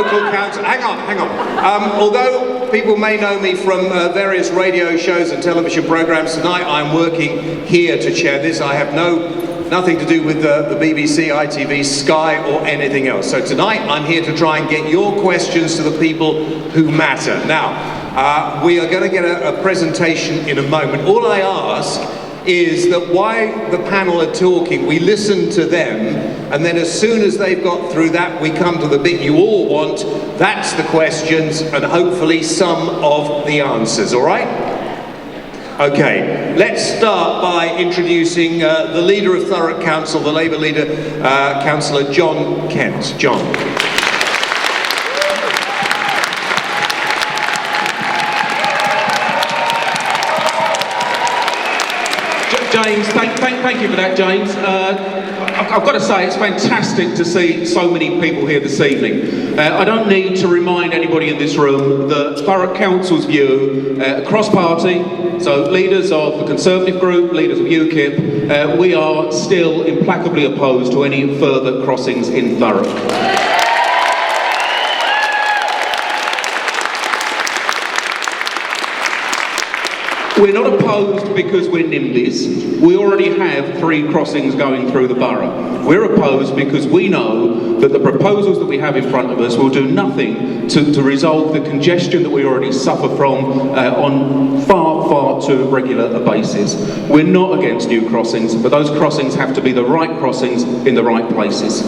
local council. Hang on. Although people may know me from various radio shows and television programmes, tonight I'm working here to chair this. I have nothing to do with the BBC, ITV, Sky or anything else. So tonight I'm here to try and get your questions to the people who matter. Now, we are going to get a presentation in a moment. All I ask is that while the panel are talking, we listen to them, and then as soon as they've got through that, we come to the bit you all want. That's the questions and hopefully some of the answers, all right? Okay, let's start by introducing the leader of Thurrock Council, the Labour leader, Councillor John Kent. John. James, thank you for that, James. I've got to say, it's fantastic to see so many people here this evening. I don't need to remind anybody in this room that Thurrock Council's view, across party, so leaders of the Conservative group, leaders of UKIP, we are still implacably opposed to any further crossings in Thurrock. We're not opposed because we're NIMBYs. We already have 3 crossings going through the borough. We're opposed because we know that the proposals that we have in front of us will do nothing to resolve the congestion that we already suffer from on far too regular a basis. We're not against new crossings, but those crossings have to be the right crossings in the right places.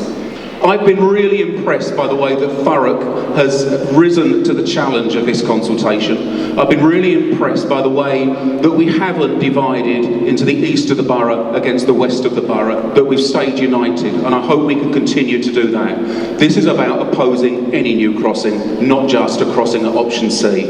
I've been really impressed by the way that Thurrock has risen to the challenge of this consultation. I've been really impressed by the way that we haven't divided into the east of the borough against the west of the borough, that we've stayed united, and I hope we can continue to do that. This is about opposing any new crossing, not just a crossing at option C.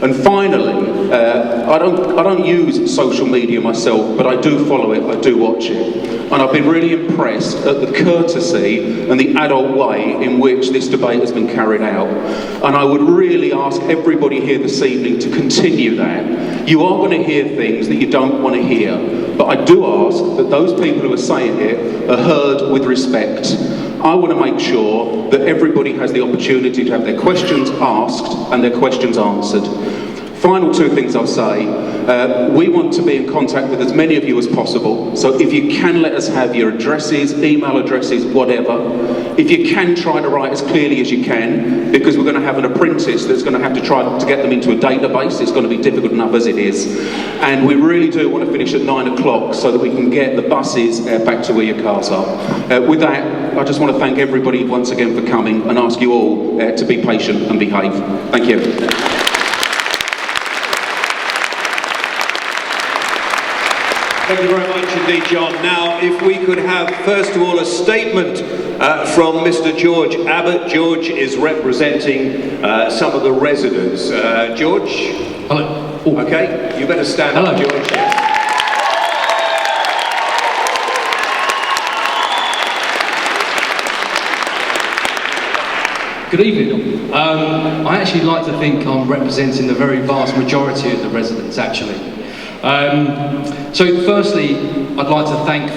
And finally, I don't use social media myself, but I do follow it, I do watch it. And I've been really impressed at the courtesy and the adult way in which this debate has been carried out. And I would really ask everybody here this evening to continue that. You are going to hear things that you don't want to hear, but I do ask that those people who are saying it are heard with respect. I want to make sure that everybody has the opportunity to have their questions asked and their questions answered. Final 2 things I'll say. We want to be in contact with as many of you as possible, so if you can let us have your addresses, email addresses, whatever. If you can try to write as clearly as you can, because we're going to have an apprentice that's going to have to try to get them into a database. It's going to be difficult enough as it is. And we really do want to finish at 9 o'clock so that we can get the buses back to where your cars are. With that, I just want to thank everybody once again for coming and ask you all to be patient and behave. Thank you. Thank you very much indeed, John. Now, if we could have, first of all, a statement from Mr. George Abbott. George is representing some of the residents. George? Hello. Ooh. Okay, you better stand up, George. Good evening. I actually like to think I'm representing the very vast majority of the residents, actually. So firstly, I'd like to thank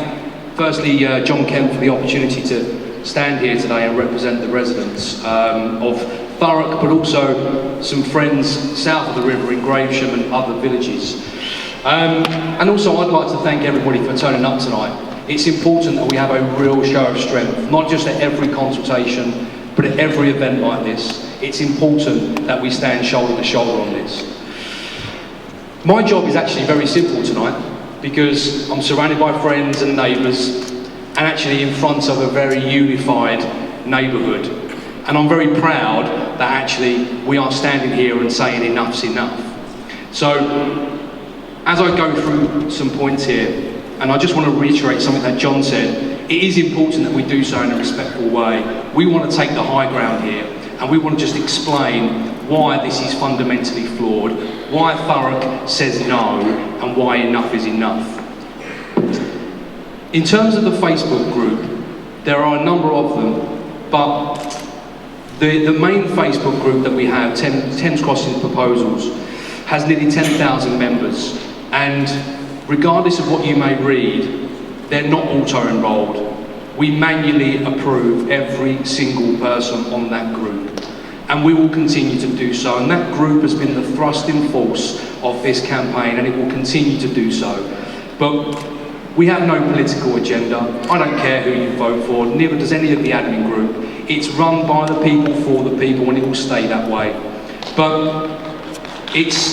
John Kent for the opportunity to stand here today and represent the residents of Thurrock, but also some friends south of the river in Gravesham and other villages. And also I'd like to thank everybody for turning up tonight. It's important that we have a real show of strength, not just at every consultation, but at every event like this. It's important that we stand shoulder to shoulder on this. My job is actually very simple tonight, because I'm surrounded by friends and neighbours, and actually in front of a very unified neighbourhood. And I'm very proud that actually we are standing here and saying enough's enough. So, as I go through some points here, and I just want to reiterate something that John said, it is important that we do so in a respectful way. We want to take the high ground here, and we want to just explain why this is fundamentally flawed, why Thurrock says no, and why enough is enough. In terms of the Facebook group, there are a number of them, but the main Facebook group that we have, Thames Crossing Proposals, has nearly 10,000 members, and regardless of what you may read, they're not auto-enrolled. We manually approve every single person on that group. And we will continue to do so. And that group has been the thrusting force of this campaign, and it will continue to do so. But we have no political agenda. I don't care who you vote for, neither does any of the admin group. It's run by the people, for the people, and it will stay that way. But it's...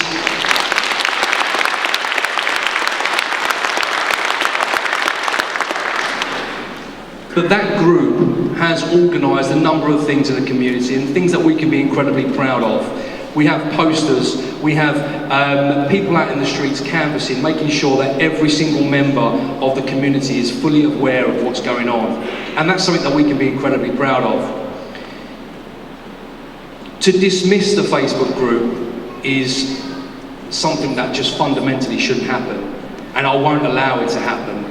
But that group has organised a number of things in the community, and things that we can be incredibly proud of. We have posters, we have people out in the streets canvassing, making sure that every single member of the community is fully aware of what's going on. And that's something that we can be incredibly proud of. To dismiss the Facebook group is something that just fundamentally shouldn't happen, and I won't allow it to happen.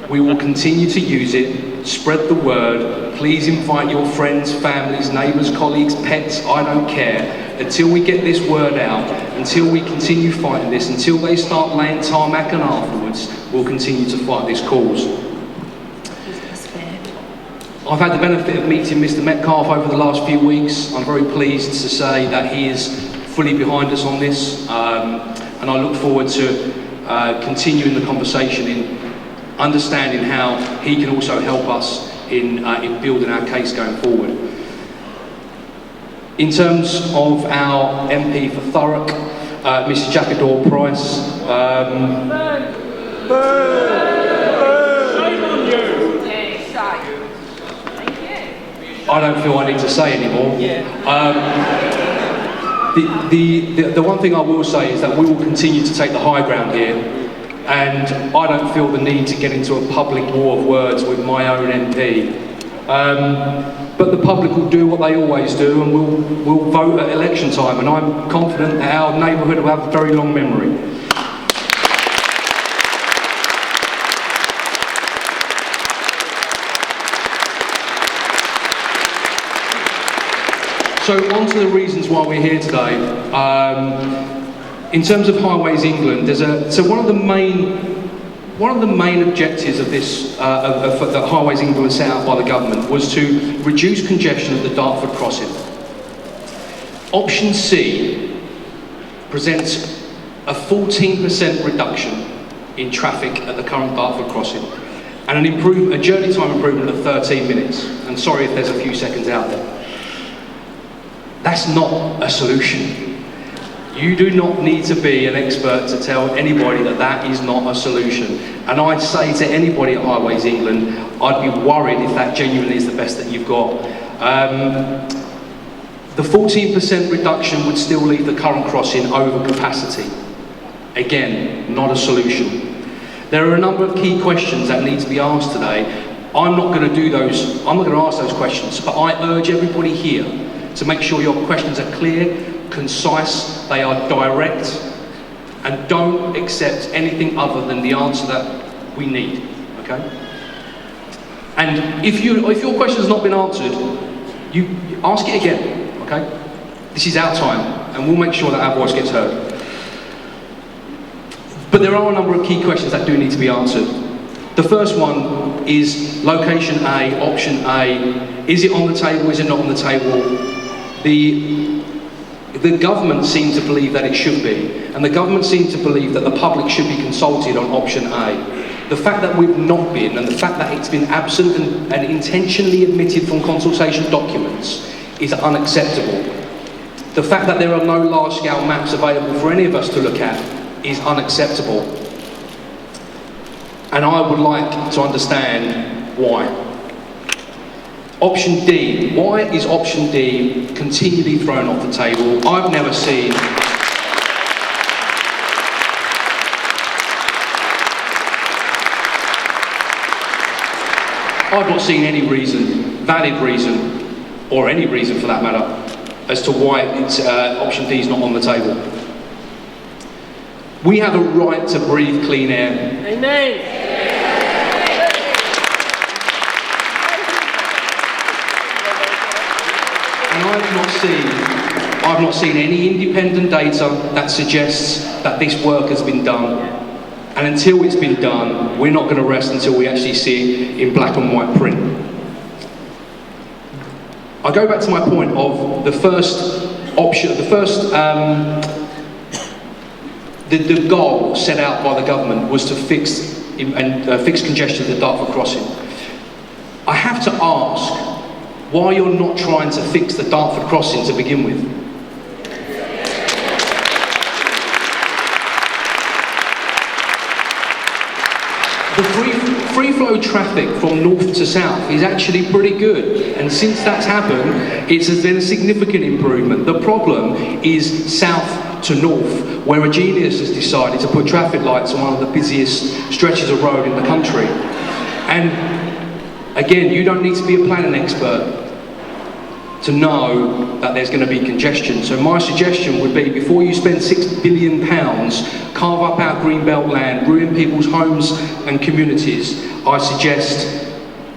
We will continue to use it, spread the word, please invite your friends, families, neighbours, colleagues, pets, I don't care, until we get this word out, until we continue fighting this, until they start laying tarmac, and afterwards, we'll continue to fight this cause. I've had the benefit of meeting Mr. Metcalfe over the last few weeks. I'm very pleased to say that he is fully behind us on this, and I look forward to continuing the conversation in understanding how he can also help us in building our case going forward. In terms of our MP for Thurrock, Mrs. Jackie Doyle-Price, I don't feel I need to say anymore. The one thing I will say is that we will continue to take the high ground here, and I don't feel the need to get into a public war of words with my own MP. But the public will do what they always do, and we'll vote at election time, and I'm confident that our neighbourhood will have a very long memory. So on to the reasons why we're here today. In terms of Highways England, one of the main objectives of this that Highways England was set out by the government was to reduce congestion at the Dartford crossing. Option C presents a 14% reduction in traffic at the current Dartford crossing, and a journey time improvement of 13 minutes. And sorry if there's a few seconds out there. That's not a solution. You do not need to be an expert to tell anybody that that is not a solution. And I'd say to anybody at Highways England, I'd be worried if that genuinely is the best that you've got. The 14% reduction would still leave the current crossing over capacity. Again, not a solution. There are a number of key questions that need to be asked today. I'm not going to ask those questions, but I urge everybody here to make sure your questions are clear, concise, they are direct, and don't accept anything other than the answer that we need, okay? And if your question has not been answered, you ask it again, okay? This is our time, and we'll make sure that our voice gets heard. But there are a number of key questions that do need to be answered. The first one is location A, option A. Is it on the table, is it not on the table? The government seemed to believe that it should be, and the government seemed to believe that the public should be consulted on option A. The fact that we've not been, and the fact that it's been absent and intentionally omitted from consultation documents is unacceptable. The fact that there are no large-scale maps available for any of us to look at is unacceptable. And I would like to understand why. Option D. Why is option D continually thrown off the table? I've never seen... I've not seen any reason, valid reason, or any reason for that matter, as to why option D is not on the table. We have a right to breathe clean air. Amen. And I've not seen any independent data that suggests that this work has been done. And until it's been done, we're not going to rest until we actually see it in black and white print. I go back to my point of the first option, the goal set out by the government was to fix congestion at the Dartford Crossing. I have to ask why you're not trying to fix the Dartford Crossing to begin with. The free flow traffic from north to south is actually pretty good, and since that's happened, it's been a significant improvement. The problem is south to north, where a genius has decided to put traffic lights on one of the busiest stretches of road in the country. And again, you don't need to be a planning expert to know that there's going to be congestion. So my suggestion would be, before you spend £6 billion, carve up our greenbelt land, ruin people's homes and communities, I suggest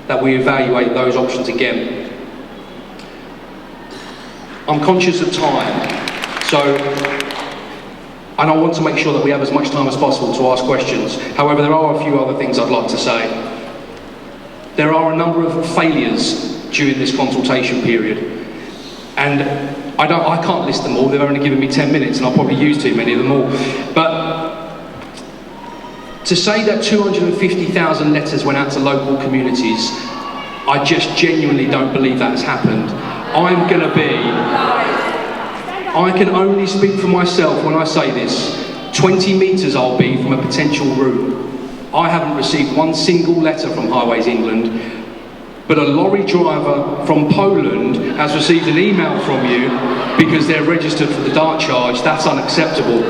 that we evaluate those options again. I'm conscious of time, and I want to make sure that we have as much time as possible to ask questions. However, there are a few other things I'd like to say. There are a number of failures during this consultation period, and I can't list them all. They've only given me 10 minutes and I'll probably use too many of them all. But to say that 250,000 letters went out to local communities, I just genuinely don't believe that has happened. I can only speak for myself when I say this. 20 metres I'll be from a potential route. I haven't received one single letter from Highways England, but a lorry driver from Poland has received an email from you because they're registered for the dart charge. That's unacceptable.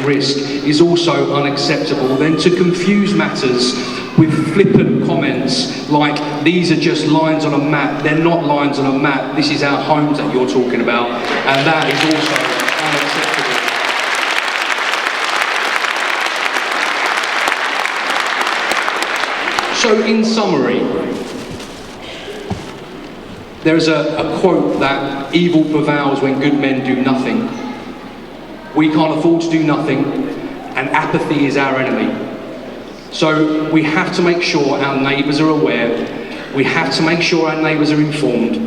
Risk is also unacceptable. Then to confuse matters with flippant comments like, these are just lines on a map. They're not lines on a map. This is our homes that you're talking about, and that is also unacceptable. So in summary, there's a quote that evil prevails when good men do nothing. We can't afford to do nothing, and apathy is our enemy. So we have to make sure our neighbours are aware. We have to make sure our neighbours are informed.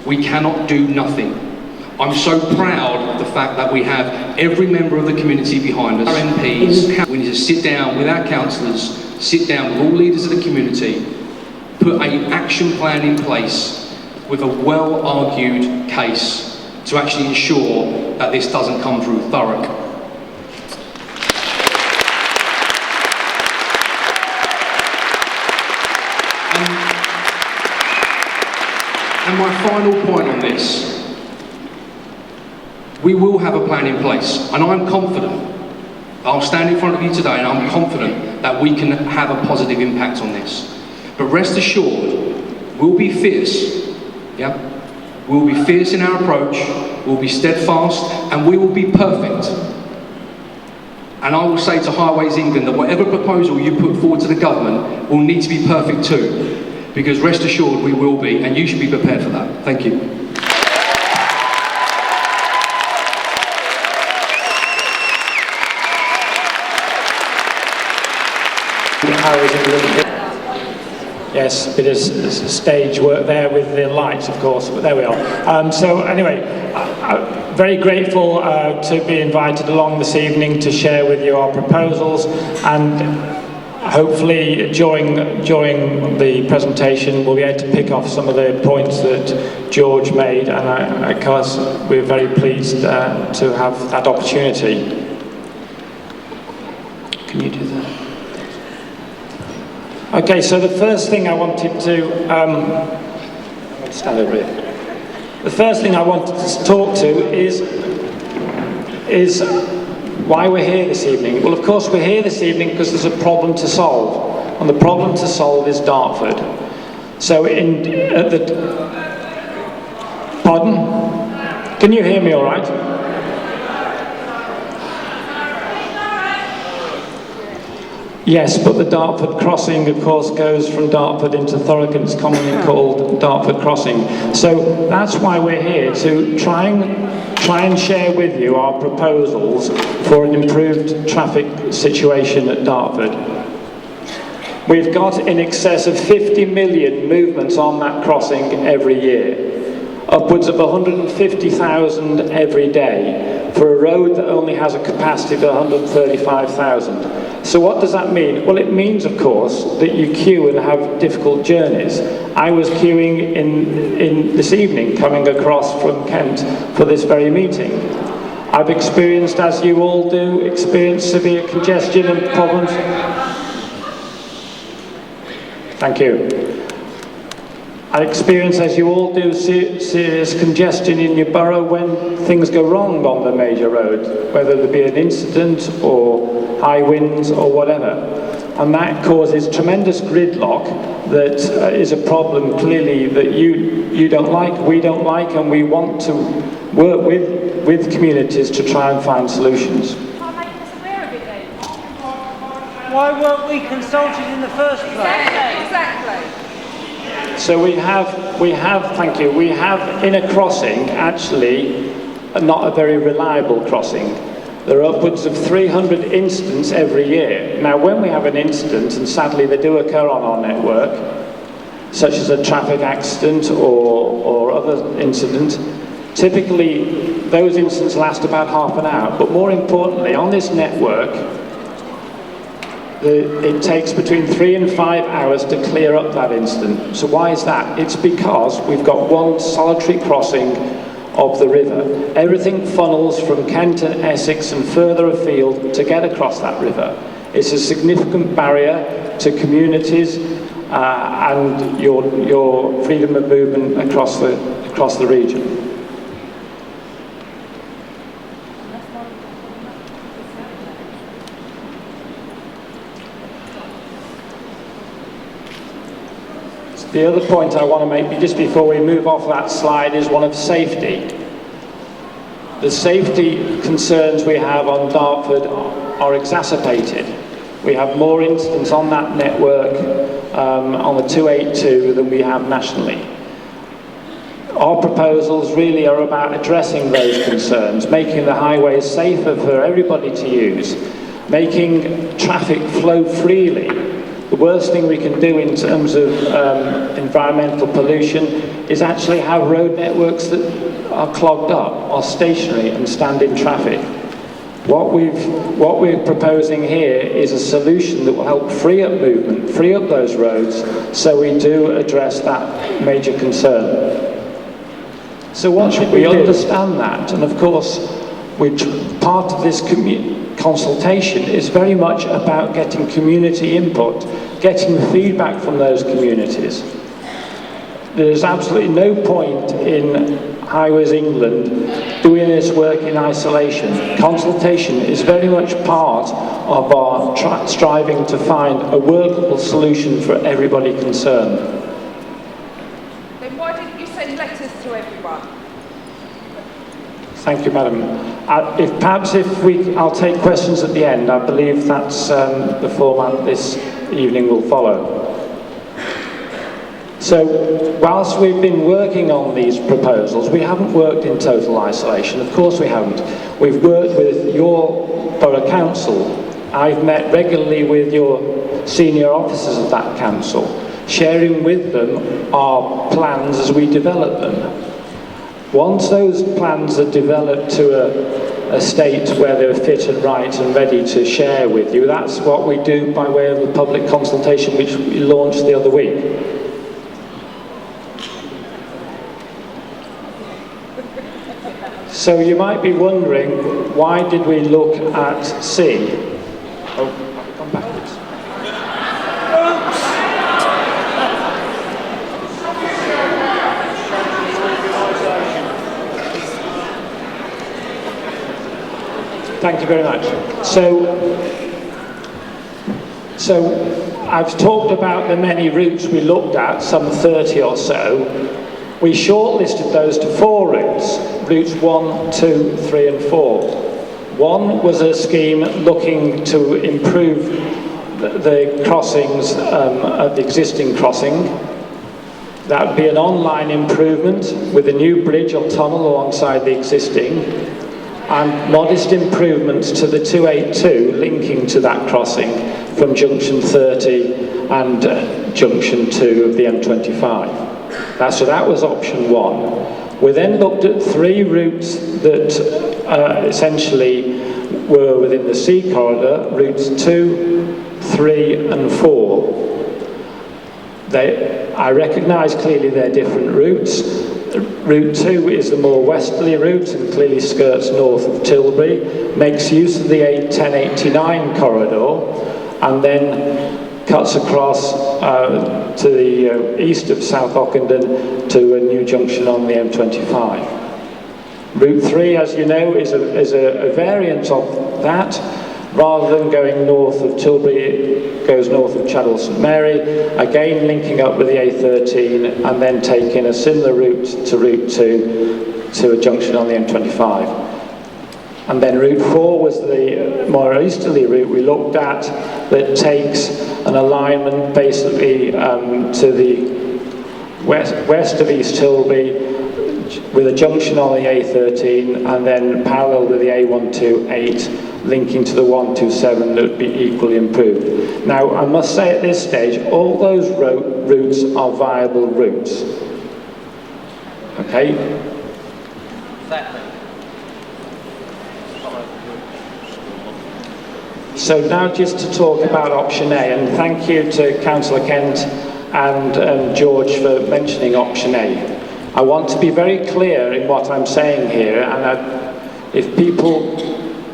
We cannot do nothing. I'm so proud of the fact that we have every member of the community behind us. Our MPs, we need to sit down with our councillors, sit down with all leaders of the community, put an action plan in place with a well-argued case to actually ensure that this doesn't come through Thurrock. And my final point on this, we will have a plan in place, and I'm confident. I'll stand in front of you today and I'm confident that we can have a positive impact on this. But rest assured, we'll be fierce, yeah? We'll be fierce in our approach, we'll be steadfast, and we will be perfect. And I will say to Highways England that whatever proposal you put forward to the government will need to be perfect too, because rest assured we will be, and you should be prepared for that. Thank you. Yes, bit of stage work there with the lights, of course, but there we are. So anyway, I'm very grateful to be invited along this evening to share with you our proposals, and hopefully during the presentation we'll be able to pick off some of the points that George made, and of course we're very pleased to have that opportunity. Can you do that? Okay, so the first thing I wanted to stand over here. The first thing I wanted to talk to is why we're here this evening. Well, of course, we're here this evening because there's a problem to solve, and the problem to solve is Dartford. So, pardon? Can you hear me all right? Yes, but the Dartford Crossing, of course, goes from Dartford into Thurrock, and it's commonly called Dartford Crossing. So that's why we're here, to try and share with you our proposals for an improved traffic situation at Dartford. We've got in excess of 50 million movements on that crossing every year. Upwards of 150,000 every day for a road that only has a capacity of 135,000. So what does that mean? Well, it means, of course, that you queue and have difficult journeys. I was queuing in this evening, coming across from Kent for this very meeting. I've experienced, as you all do, severe congestion and problems. Thank you. I experience, as you all do, serious congestion in your borough when things go wrong on the major road, whether there be an incident or high winds or whatever. And that causes tremendous gridlock that is a problem clearly that you don't like, we don't like, and we want to work with communities to try and find solutions. Can't make us aware of it then. Why weren't we consulted in the first place? Exactly. So we have, thank you, we have in a crossing, actually, not a very reliable crossing. There are upwards of 300 incidents every year. Now, when we have an incident, and sadly they do occur on our network, such as a traffic accident or other incident, typically those incidents last about half an hour. But more importantly, on this network, it takes between 3 and 5 hours to clear up that incident. So why is that? It's because we've got one solitary crossing of the river. Everything funnels from Kent and Essex and further afield to get across that river. It's a significant barrier to communities and your freedom of movement across the region. The other point I want to make just before we move off that slide is one of safety. The safety concerns we have on Dartford are exacerbated. We have more incidents on that network on the 282 than we have nationally. Our proposals really are about addressing those concerns, making the highways safer for everybody to use, making traffic flow freely. The worst thing we can do in terms of environmental pollution is actually have road networks that are clogged up, are stationary and stand in traffic. What we're proposing here is a solution that will help free up movement, free up those roads, so we do address that major concern. So what should we understand that? And of course, part of this consultation is very much about getting community input, getting feedback from those communities. There's absolutely no point in Highways England doing this work in isolation. Consultation is very much part of our striving to find a workable solution for everybody concerned. Then why didn't you send letters to everyone? Thank you, Madam. I'll take questions at the end. I believe that's the format this evening will follow. So, whilst we've been working on these proposals, we haven't worked in total isolation. Of course we haven't. We've worked with your Borough Council. I've met regularly with your senior officers of that council, sharing with them our plans as we develop them. Once those plans are developed to a state where they're fit and right and ready to share with you, that's what we do by way of the public consultation which we launched the other week. So you might be wondering, why did we look at C? Oh, I've gone backwards. Thank you very much. So I've talked about the many routes we looked at, some 30 or so. We shortlisted those to 4 routes, routes 1, 2, 3 and 4. One was a scheme looking to improve the crossings of the existing crossing. That would be an online improvement with a new bridge or tunnel alongside the existing, and modest improvements to the 282 linking to that crossing from junction 30 and junction 2 of the M25. So that was option 1. We then looked at 3 routes that essentially were within the C corridor, routes 2, 3 and 4. I recognise clearly they're different routes. Route 2 is the more westerly route and clearly skirts north of Tilbury, makes use of the A1089 corridor and then cuts across to the east of South Ockenden to a new junction on the M25. Route 3, as you know, is a variant of that. Rather than going north of Tilbury, it goes north of Chadwell St Mary, again linking up with the A13 and then taking a similar route to Route 2 to a junction on the M25. And then Route 4 was the more easterly route we looked at that takes an alignment basically to the west of East Tilbury with a junction on the A13 and then parallel with the A128 linking to the 127 that would be equally improved. Now, I must say at this stage, all those routes are viable routes. Okay? So now just to talk about option A, and thank you to Councillor Kent and George for mentioning option A. I want to be very clear in what I'm saying here, and if people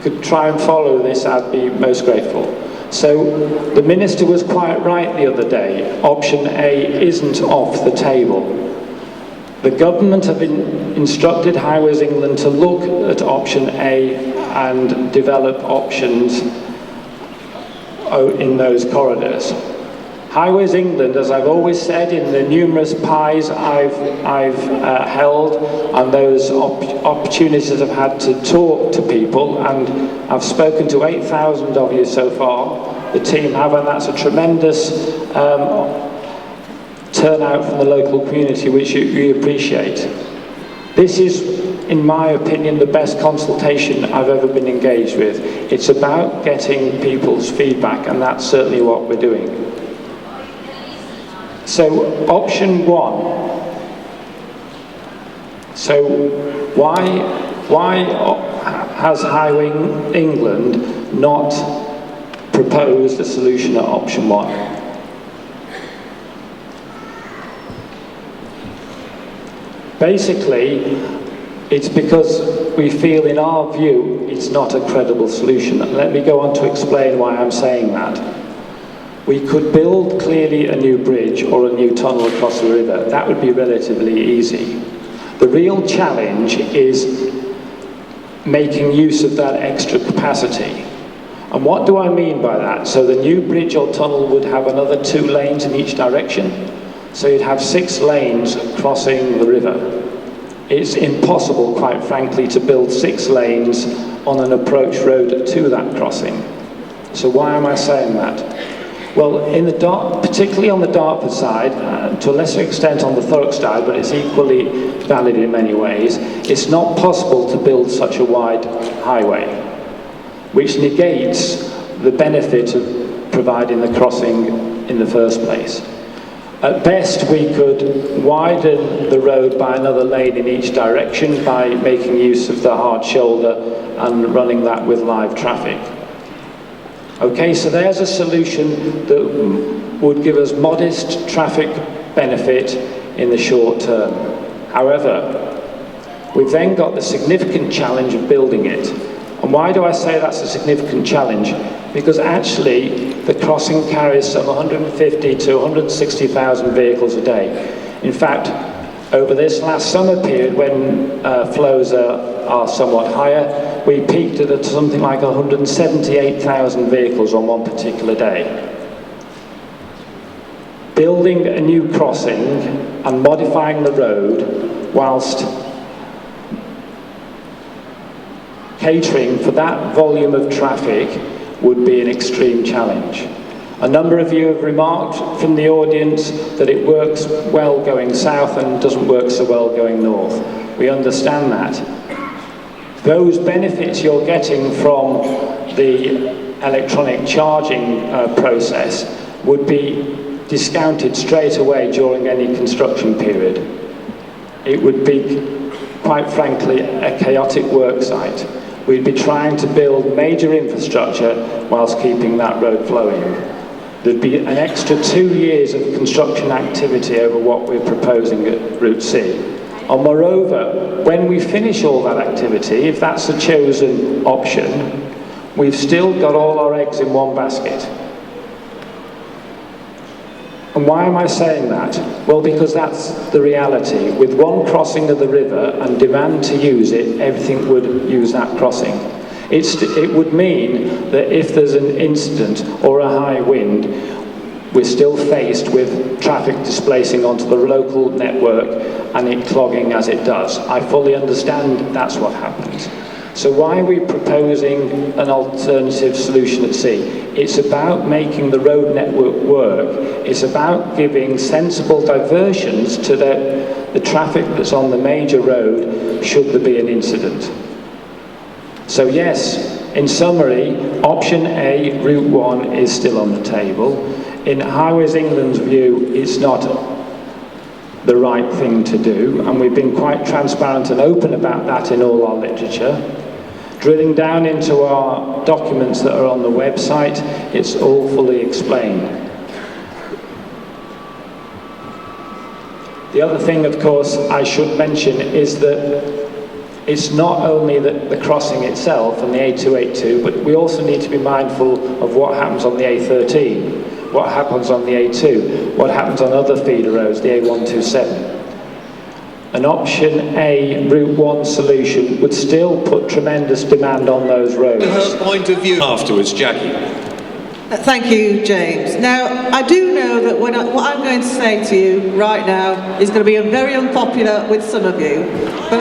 could try and follow this, I'd be most grateful. So the Minister was quite right the other day. Option A isn't off the table. The government have instructed Highways England to look at option A and develop options in those corridors. Highways England, as I've always said in the numerous pies I've held and those opportunities I've had to talk to people, and I've spoken to 8,000 of you so far, the team have, and that's a tremendous turnout from the local community, which we appreciate. This is, in my opinion, the best consultation I've ever been engaged with. It's about getting people's feedback, and that's certainly what we're doing. So, option 1. So, why has Highway England not proposed a solution at option 1? Basically, it's because we feel, in our view, it's not a credible solution. And let me go on to explain why I'm saying that. We could build clearly a new bridge or a new tunnel across the river. That would be relatively easy. The real challenge is making use of that extra capacity. And what do I mean by that? So the new bridge or tunnel would have another 2 lanes in each direction. So you'd have 6 lanes crossing the river. It's impossible, quite frankly, to build 6 lanes on an approach road to that crossing. So why am I saying that? Well, particularly on the Dartford side, to a lesser extent on the Thurrock side, but it's equally valid in many ways, it's not possible to build such a wide highway, which negates the benefit of providing the crossing in the first place. At best, we could widen the road by another lane in each direction by making use of the hard shoulder and running that with live traffic. Okay, so there's a solution that would give us modest traffic benefit in the short term. However, we've then got the significant challenge of building it. And why do I say that's a significant challenge? Because actually, the crossing carries some 150 to 160,000 vehicles a day. In fact, over this last summer period, when flows are somewhat higher, we peaked at something like 178,000 vehicles on one particular day. Building a new crossing and modifying the road whilst catering for that volume of traffic would be an extreme challenge. A number of you have remarked from the audience that it works well going south and doesn't work so well going north. We understand that. Those benefits you're getting from the electronic charging process would be discounted straight away during any construction period. It would be, quite frankly, a chaotic work site. We'd be trying to build major infrastructure whilst keeping that road flowing. There'd be an extra 2 years of construction activity over what we're proposing at Route C. And moreover, when we finish all that activity, if that's the chosen option, we've still got all our eggs in one basket. And why am I saying that? Well, because that's the reality. With one crossing of the river and demand to use it, everything would use that crossing. It would mean that if there's an incident or a high wind, we're still faced with traffic displacing onto the local network and it clogging as it does. I fully understand that's what happens. So why are we proposing an alternative solution at sea? It's about making the road network work. It's about giving sensible diversions to the traffic that's on the major road should there be an incident. So yes, in summary, option A, Route 1, is still on the table. In Highways England's view, it's not the right thing to do, and we've been quite transparent and open about that in all our literature. Drilling down into our documents that are on the website, it's all fully explained. The other thing, of course, I should mention is that it's not only the crossing itself and the A282, but we also need to be mindful of what happens on the A13, what happens on the A2, what happens on other feeder roads, the A127. An option A, Route 1 solution would still put tremendous demand on those roads. Her point of view afterwards, Jackie. Thank you, James. Now, I do know that what I'm going to say to you right now is going to be very unpopular with some of you, but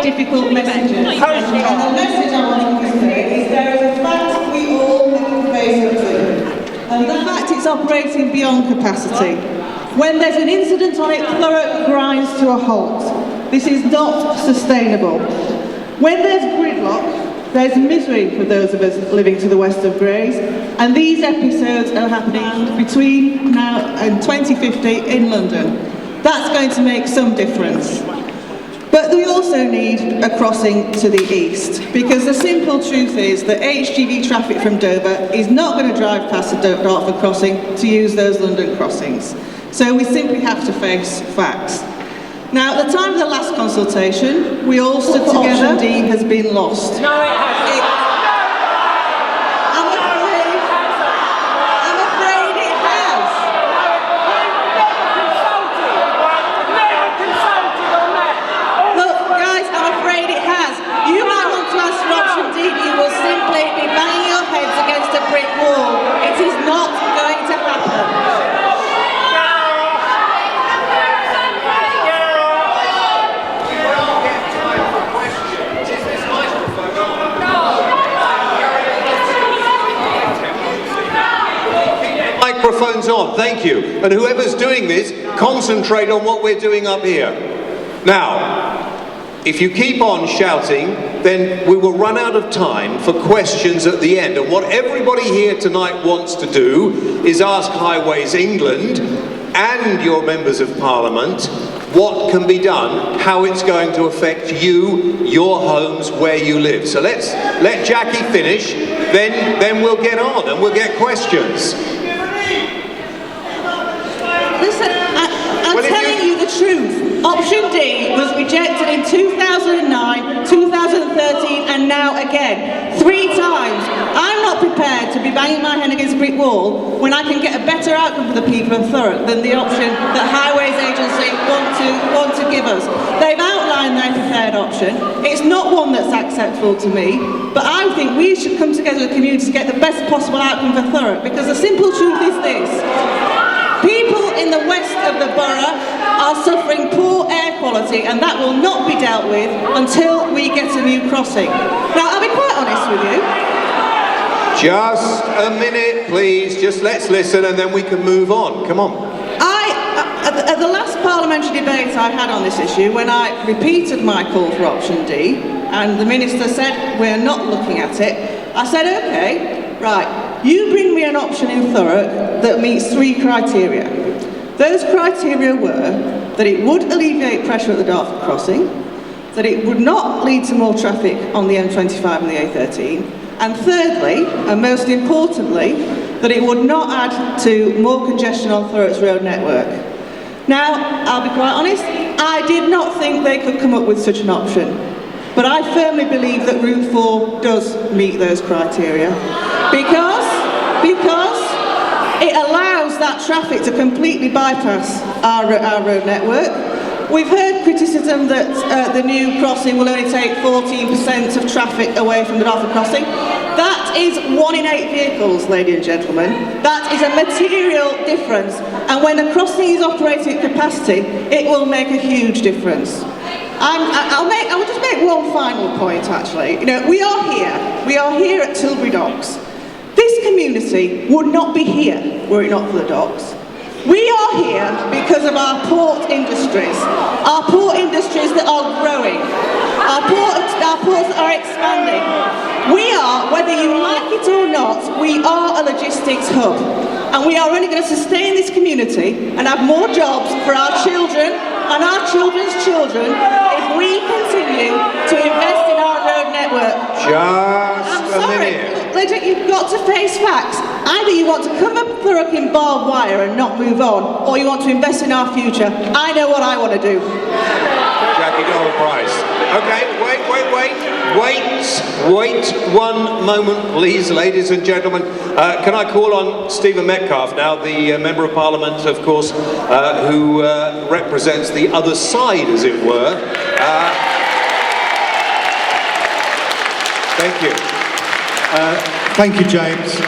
difficult messages. And the message I want to convey is there is a fact we all have to face up to. And the fact it's operating beyond capacity. When there's an incident on it, Thurrock grinds to a halt. This is not sustainable. When there's gridlock, there's misery for those of us living to the west of Grays, and these episodes are happening between now and 2050 in London. That's going to make some difference. But we also need a crossing to the east, because the simple truth is that HGV traffic from Dover is not going to drive past the Dartford crossing to use those London crossings. So we simply have to face facts. Now, at the time of the last consultation, we all stood together. Option D has been lost. No, it hasn't. I'm afraid it has. Look, guys, I'm afraid it has. You might want to ask for option D, but you will simply be banging your heads against a brick wall. It is not going to happen. Microphones on, thank you. And whoever's doing this, concentrate on what we're doing up here. Now, if you keep on shouting, then we will run out of time for questions at the end. And what everybody here tonight wants to do is ask Highways England and your members of Parliament what can be done, how it's going to affect you, your homes, where you live. So let's let Jackie finish, then we'll get on and we'll get questions. Listen, I'm telling you the truth. Option D was rejected in 2009, 2013 and now again. 3 times. I'm not prepared to be banging my head against a brick wall when I can get a better outcome for the people of Thurrock than the option that Highways Agency want to give us. They've outlined their preferred option. It's not one that's acceptable to me, but I think we should come together as a community to get the best possible outcome for Thurrock, because the simple truth is this. People in the west of the borough are suffering poor air quality, and that will not be dealt with until we get a new crossing. Now, I'll be quite honest with you. Just a minute, please. Just let's listen and then we can move on. Come on. At the last parliamentary debate I had on this issue, when I repeated my call for option D, and the Minister said, we're not looking at it, I said, okay, right, you bring me an option in Thurrock that meets 3 criteria. Those criteria were that it would alleviate pressure at the Dartford crossing, that it would not lead to more traffic on the M25 and the A13, and thirdly, and most importantly, that it would not add to more congestion on Thurrock's road network. Now, I'll be quite honest, I did not think they could come up with such an option, but I firmly believe that Route 4 does meet those criteria, because it allows that traffic to completely bypass our road network. We've heard criticism that the new crossing will only take 14% of traffic away from the Dartford crossing. That is 1 in 8 vehicles, ladies and gentlemen. That is a material difference. And when the crossing is operating at capacity, it will make a huge difference. I will just make one final point, actually. You know, we are here at Tilbury Docks. This community would not be here were it not for the docks. We are here because of our port industries that are growing, our ports that are expanding. We are, whether you like it or not, we are a logistics hub, and we are only going to sustain this community and have more jobs for our children and our children's children if we continue to invest in our road network. Just a minute. Look, you've got to face facts. Either you want to come up Thurrock in barbed wire and not move on, or you want to invest in our future. I know what I want to do. Jackie Doyle-Price. Okay, wait 1 moment, please, ladies and gentlemen. Can I call on Stephen Metcalfe now, the Member of Parliament, of course, who represents the other side, as it were. Thank you. Thank you, James.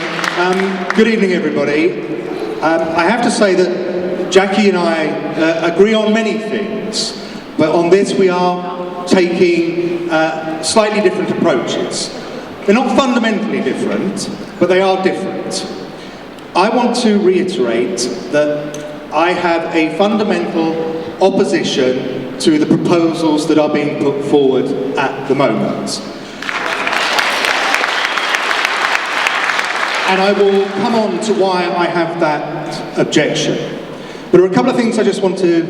Good evening, everybody. I have to say that Jackie and I agree on many things, but on this we are taking slightly different approaches. They're not fundamentally different, but they are different. I want to reiterate that I have a fundamental opposition to the proposals that are being put forward at the moment. And I will come on to why I have that objection. But there are a couple of things I just want to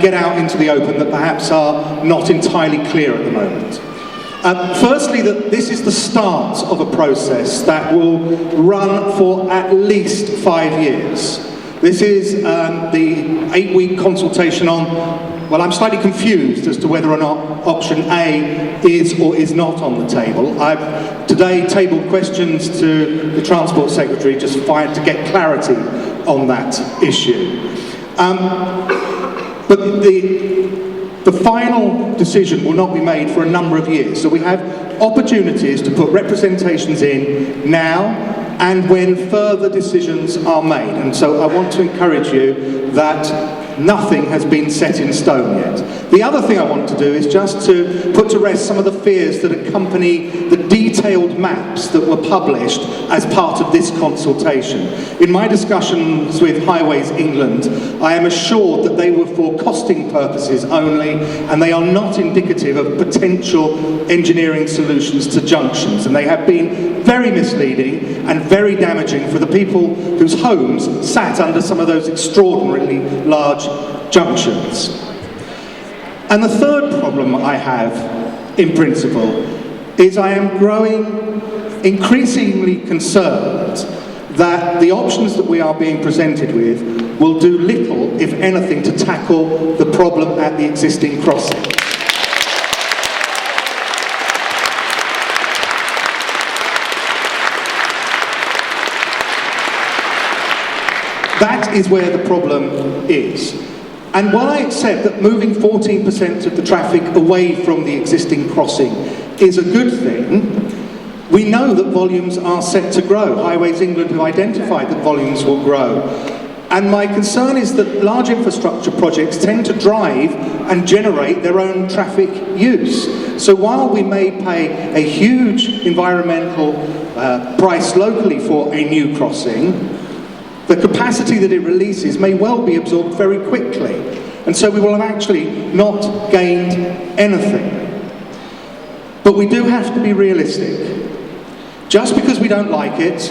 get out into the open that perhaps are not entirely clear at the moment. Firstly, that this is the start of a process that will run for at least 5 years. This is the 8-week consultation on, well, I'm slightly confused as to whether or not option A is or is not on the table. I've today tabled questions to the Transport Secretary just to get clarity on that issue. But the final decision will not be made for a number of years. So we have opportunities to put representations in now and when further decisions are made. And so I want to encourage you that nothing has been set in stone yet. The other thing I want to do is just to put to rest some of the fears that accompany the detailed maps that were published as part of this consultation. In my discussions with Highways England, I am assured that they were for costing purposes only, and they are not indicative of potential engineering solutions to junctions, and they have been very misleading and very damaging for the people whose homes sat under some of those extraordinarily large junctions. And the third problem I have, in principle, is I am growing increasingly concerned that the options that we are being presented with will do little, if anything, to tackle the problem at the existing crossing. That is where the problem is. And while I accept that moving 14% of the traffic away from the existing crossing is a good thing, we know that volumes are set to grow. Highways England have identified that volumes will grow. And my concern is that large infrastructure projects tend to drive and generate their own traffic use. So while we may pay a huge environmental price locally for a new crossing, the capacity that it releases may well be absorbed very quickly. And so we will have actually not gained anything. But we do have to be realistic. Just because we don't like it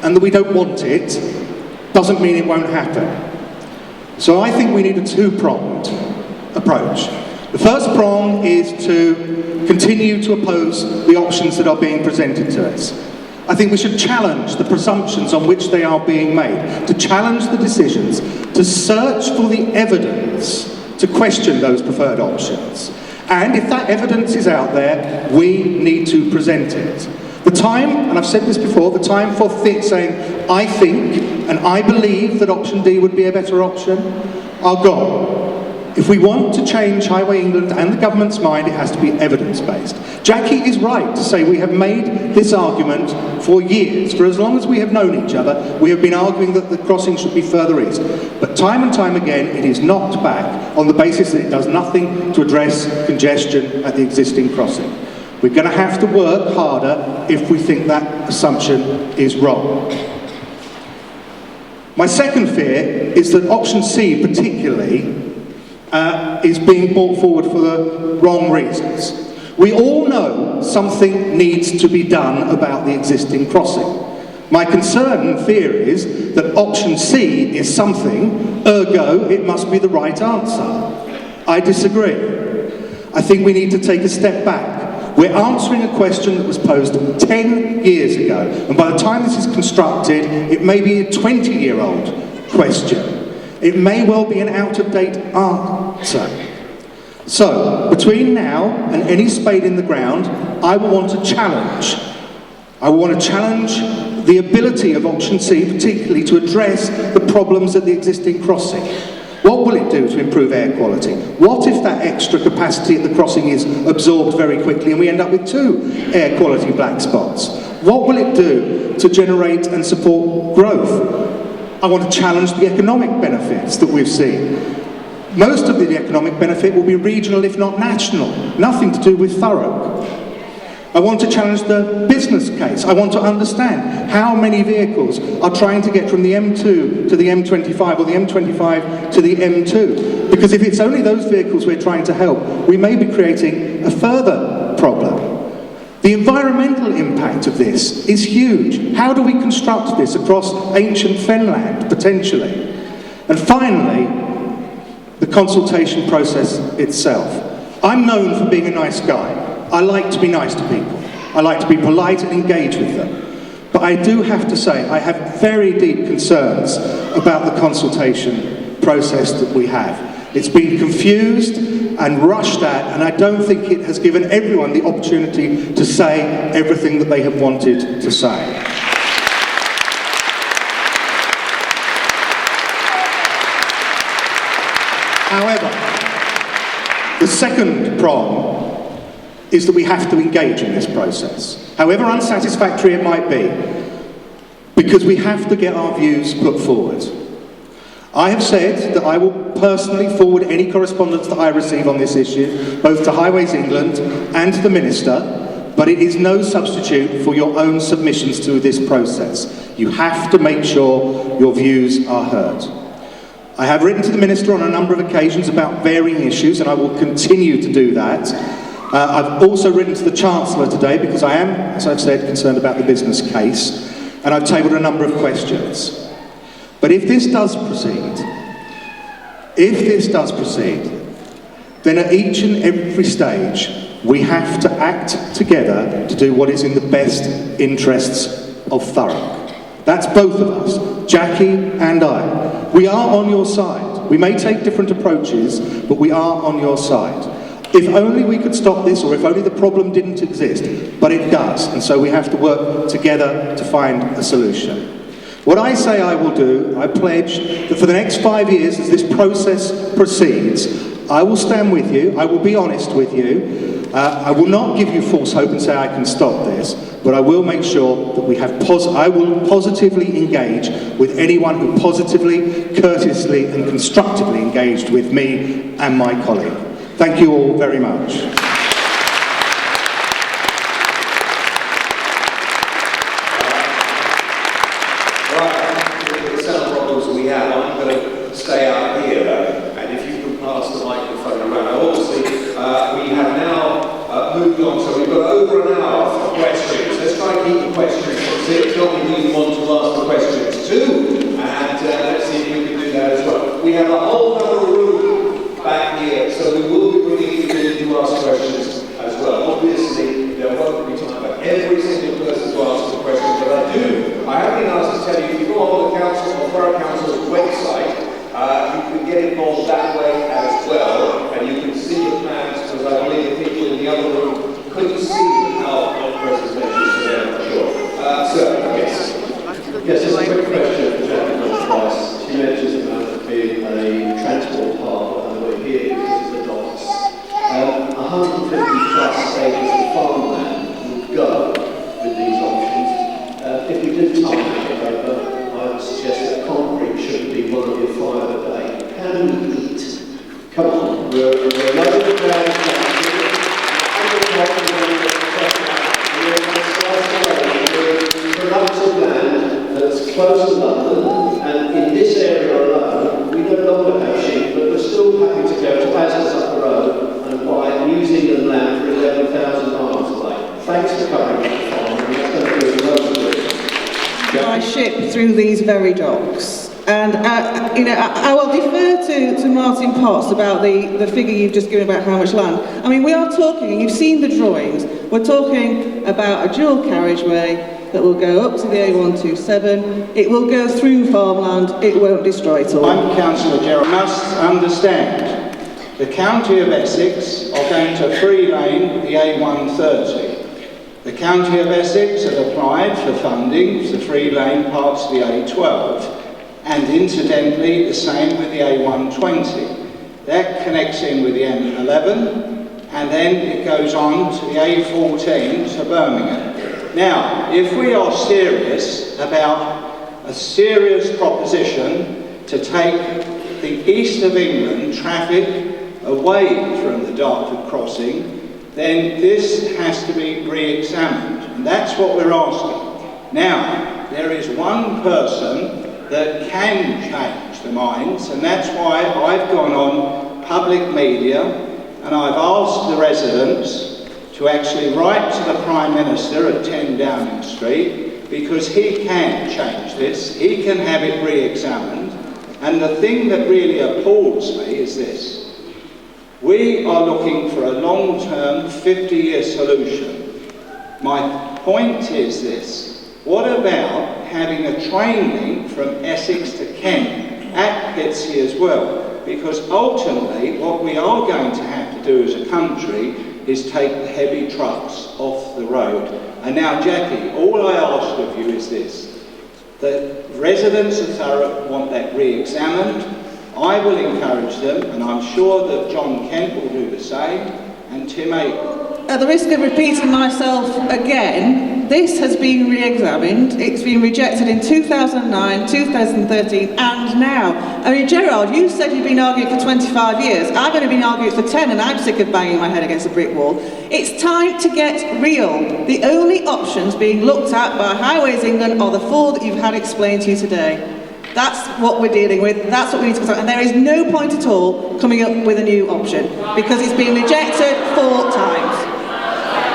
and that we don't want it doesn't mean it won't happen. So I think we need a two-pronged approach. The first prong is to continue to oppose the options that are being presented to us. I think we should challenge the presumptions on which they are being made, to challenge the decisions, to search for the evidence, to question those preferred options. And if that evidence is out there, we need to present it. The time, and I've said this before, the time for saying, I think and I believe that option D would be a better option, are gone. If we want to change Highway England and the government's mind, it has to be evidence-based. Jackie is right to say we have made this argument for years. For as long as we have known each other, we have been arguing that the crossing should be further east. But time and time again, it is knocked back on the basis that it does nothing to address congestion at the existing crossing. We're going to have to work harder if we think that assumption is wrong. My second fear is that option C particularly is being brought forward for the wrong reasons. We all know something needs to be done about the existing crossing. My concern and fear is that option C is something, ergo it must be the right answer. I disagree. I think we need to take a step back. We're answering a question that was posed 10 years ago, and by the time this is constructed, it may be a 20-year-old question. It may well be an out-of-date answer. So, between now and any spade in the ground, I will want to challenge. I will want to challenge the ability of option C, particularly to address the problems at the existing crossing. What will it do to improve air quality? What if that extra capacity at the crossing is absorbed very quickly and we end up with 2 air quality black spots? What will it do to generate and support growth? I want to challenge the economic benefits that we've seen. Most of the economic benefit will be regional, if not national. Nothing to do with Thurrock. I want to challenge the business case. I want to understand how many vehicles are trying to get from the M2 to the M25 or the M25 to the M2. Because if it's only those vehicles we're trying to help, we may be creating a further problem. The environmental impact of this is huge. How do we construct this across ancient fenland, potentially? And finally, the consultation process itself. I'm known for being a nice guy. I like to be nice to people. I like to be polite and engage with them. But I do have to say, I have very deep concerns about the consultation process that we have. It's been confused and rushed at, and I don't think it has given everyone the opportunity to say everything that they have wanted to say. However, the second prong is that we have to engage in this process, however unsatisfactory it might be, because we have to get our views put forward. I have said that I will personally forward any correspondence that I receive on this issue, both to Highways England and to the Minister, but it is no substitute for your own submissions to this process. You have to make sure your views are heard. I have written to the Minister on a number of occasions about varying issues, and I will continue to do that. I've also written to the Chancellor today because I am, as I've said, concerned about the business case, and I've tabled a number of questions. But if this does proceed, then at each and every stage, we have to act together to do what is in the best interests of Thurrock. That's both of us, Jackie and I. We are on your side. We may take different approaches, but we are on your side. If only we could stop this, or if only the problem didn't exist, but it does, and so we have to work together to find a solution. What I say I will do, I pledge that for the next 5 years, as this process proceeds, I will stand with you, I will be honest with you, I will not give you false hope and say I can stop this, but I will make sure that we have I will positively engage with anyone who positively, courteously and constructively engaged with me and my colleague. Thank you all very much. highway as well, and you can see the plans, because I believe the people in the other room couldn't see how presentation is there, I'm sure. Sir, yes. Yes, just a quick question for Doyle-Price. She mentions about it being a transport hub, and we're here because of the docks. 150 plus acres of farmland would go with these options. If we do target it over, I would suggest that concrete should be one of your 5 a day. How do we eat? Come on, we're loaded with productive land that's close to London, and in this area alone, we no longer have sheep, but we're still happy to go to Asda's up the road and buy New Zealand land for 11,000 miles away. Thanks for covering that farm, and that's going to do loads of good. By ship through these very docks. And I will defer to Martin Potts about the figure you've just given about how much land. I mean, we are talking, and you've seen the drawings, we're talking about a dual carriageway that will go up to the A127, it will go through farmland, it won't destroy it all. I'm Councillor Gerald. Must understand, the County of Essex are going to free-lane the A130. The County of Essex have applied for funding to free-lane parts of the A12. And incidentally, the same with the A120. That connects in with the M11, and then it goes on to the A14 to Birmingham. Now, if we are serious about a serious proposition to take the east of England traffic away from the Dartford crossing, then this has to be re-examined, and that's what we're asking. Now, there is one person that can change the minds, and that's why I've gone on public media and I've asked the residents to actually write to the Prime Minister at 10 Downing Street, because he can change this, he can have it re-examined. And the thing that really appalls me is this: we are looking for a long-term 50-year solution. My point is this: what about having a train link from Essex to Kent at Pitsea as well? Because ultimately what we are going to have to do as a country is take the heavy trucks off the road. And now, Jackie, all I ask of you is this: the residents of Thurrock want that re-examined. I will encourage them, and I'm sure that John Kent will do the same, and Tim Aker. At the risk of repeating myself again, this has been re-examined. It's been rejected in 2009, 2013 and now. I mean, Gerard, you said you've been arguing for 25 years. I've only been arguing for 10 and I'm sick of banging my head against a brick wall. It's time to get real. The only options being looked at by Highways England are the 4 that you've had explained to you today. That's what we're dealing with, that's what we need to consider. And there is no point at all coming up with a new option, because it's been rejected 4 times.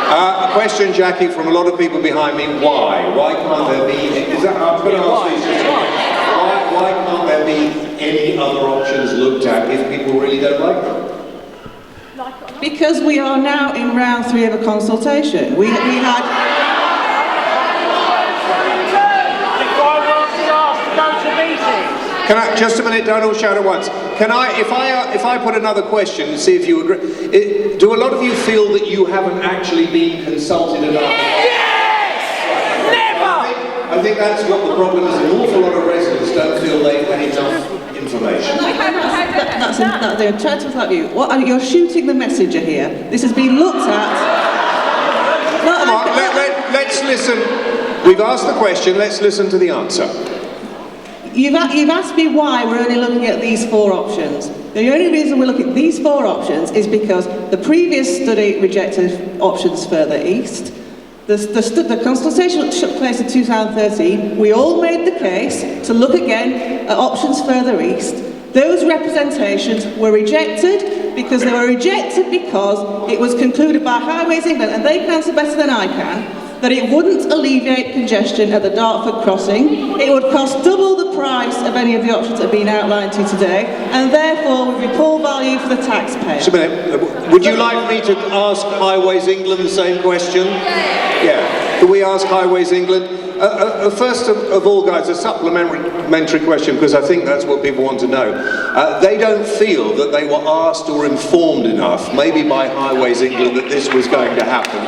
A question, Jackie, from a lot of people behind me. Why? Why can't there be... I'm going to ask you, why can't there be any other options looked at if people really don't like them? Because we are now in round 3 of a consultation. We had... Can I, just a minute, don't all shout at once. Can I, if I put another question and see if you agree, do a lot of you feel that you haven't actually been consulted enough? Yes! Never! I think that's what the problem is. An awful lot of residents don't feel they've had enough information. That's the attractive like you. You're shooting the messenger here. This has been looked at. Come on, let's listen. We've asked the question, let's listen to the answer. You've asked me why we're only looking at these 4 options. The only reason we're looking at these 4 options is because the previous study rejected options further east. The consultation took place in 2013. We all made the case to look again at options further east. Those representations were rejected because it was concluded by Highways England, and they can answer better than I can, that it wouldn't alleviate congestion at the Dartford crossing, it would cost double the price of any of the options that have been outlined to you today, and therefore would be poor value for the taxpayer. Just a minute, would you like me to ask Highways England the same question? Yeah. Do we ask Highways England? First of all, guys, a supplementary question, because I think that's what people want to know. They don't feel that they were asked or informed enough, maybe by Highways England, that this was going to happen.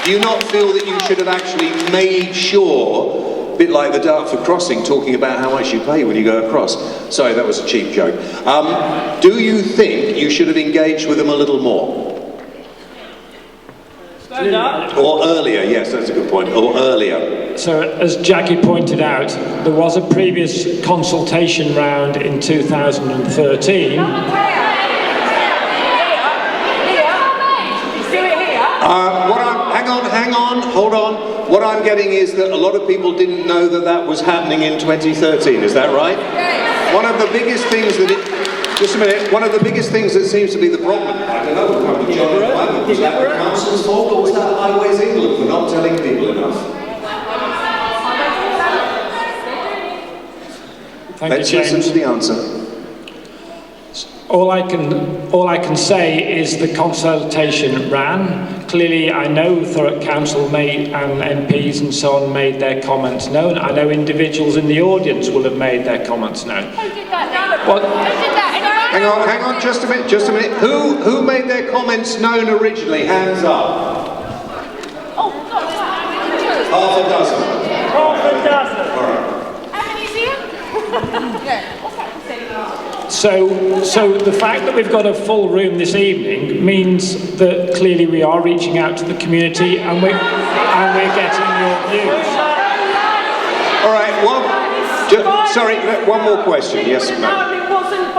Do you not feel that you should have actually made sure, a bit like the Dartford Crossing, talking about how much you pay when you go across? Sorry, that was a cheap joke. Do you think you should have engaged with them a little more? Or earlier, yes, that's a good point, or earlier. So, as Jackie pointed out, there was a previous consultation round in 2013. Hang on, hold on. What I'm getting is that a lot of people didn't know that that was happening in 2013, is that right? One of the biggest things that just a minute, one of the biggest things that seems to be the problem, I don't know, we'll come to John in a moment, was that the council's fault or was that Highways England for not telling people enough? Let's listen to the answer. All I can say is the consultation ran. Clearly, I know Thurrock Council and MPs and so on made their comments known. I know individuals in the audience will have made their comments known. Who did that? What? Who did that? Hang on, just a minute. Who made their comments known originally? Hands up. Oh, God. Half a dozen. Half a dozen. All right. How many's here? Yeah. What's that percentage? So the fact that we've got a full room this evening means that clearly we are reaching out to the community and we're getting your views. All right, sorry, one more question. Yes, ma'am.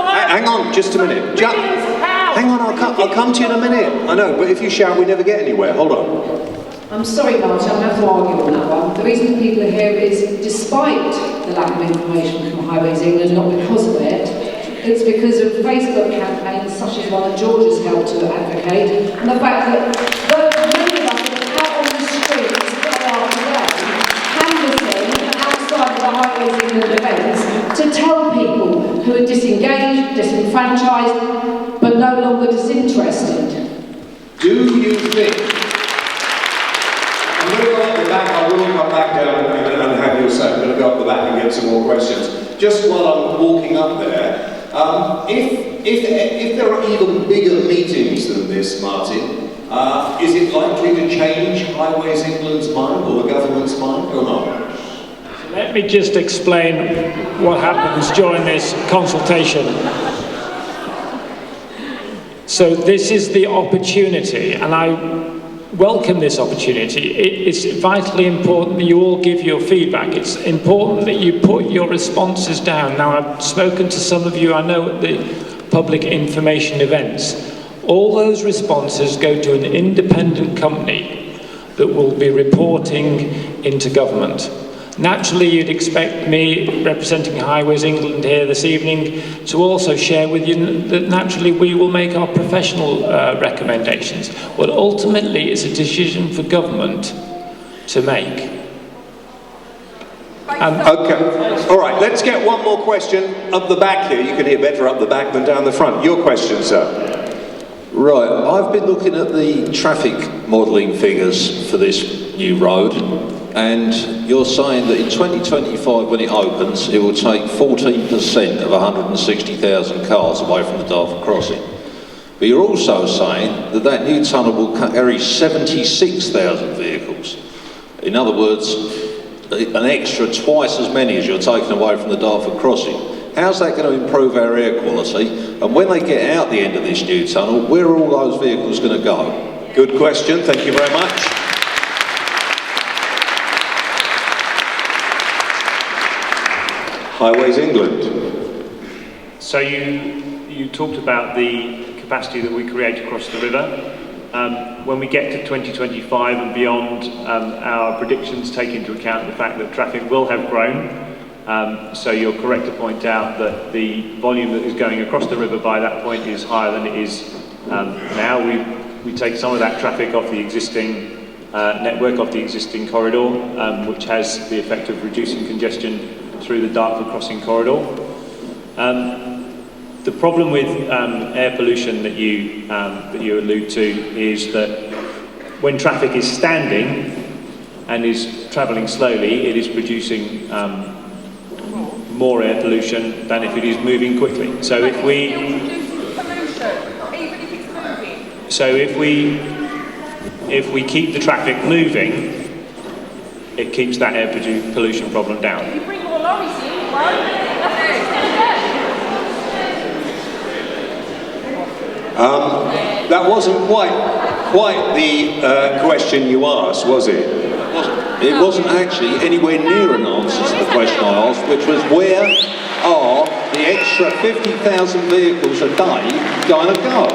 Hang on, just a minute. Hang on, I'll come to you in a minute. I know, but if you shout, we never get anywhere. Hold on. I'm sorry, Martin, I'm going to have to argue on that one. The reason that people are here is, despite the lack of information from Highways England, not because of it, it's because of Facebook campaigns such as one that George has helped to advocate, and the fact that many of us are out on the streets day after day, canvassing outside of the Highways England events to tell people who are disengaged, disenfranchised, but no longer disinterested. Do you think... I'm going to go up the back, I will come back down and have your say. I'm going to go up the back and get some more questions. Just while I'm walking up there, if there are even bigger meetings than this, Martin, is it likely to change Highways England's mind or the government's mind or not? Let me just explain what happens during this consultation. So this is the opportunity, and I welcome this opportunity. It's vitally important that you all give your feedback. It's important that you put your responses down. Now, I've spoken to some of you, I know, at the public information events. All those responses go to an independent company that will be reporting into government. Naturally, you'd expect me, representing Highways England here this evening, to also share with you that naturally we will make our professional recommendations. But ultimately, it's a decision for government to make. Okay, all right, let's get one more question up the back here. You can hear better up the back than down the front. Your question, sir. Right, I've been looking at the traffic modelling figures for this new road, and you're saying that in 2025, when it opens, it will take 14% of 160,000 cars away from the Dartford Crossing. But you're also saying that that new tunnel will carry 76,000 vehicles. In other words, an extra twice as many as you're taking away from the Dartford Crossing. How's that going to improve our air quality? And when they get out the end of this new tunnel, where are all those vehicles going to go? Good question, thank you very much. Highways England. So you talked about the capacity that we create across the river. When we get to 2025 and beyond, our predictions take into account the fact that traffic will have grown. So you're correct to point out that the volume that is going across the river by that point is higher than it is now. We take some of that traffic off the existing network, off the existing corridor, which has the effect of reducing congestion through the Dartford Crossing corridor. The problem with air pollution that you allude to is that when traffic is standing, and is travelling slowly, it is producing more air pollution than if it is moving quickly. So if we, if we keep the traffic moving, it keeps that air pollution problem down. You bring more lorries in, right? That wasn't quite the question you asked, was it? It wasn't actually anywhere near an answer to the question I asked, which was where are the extra 50,000 vehicles a day going to go?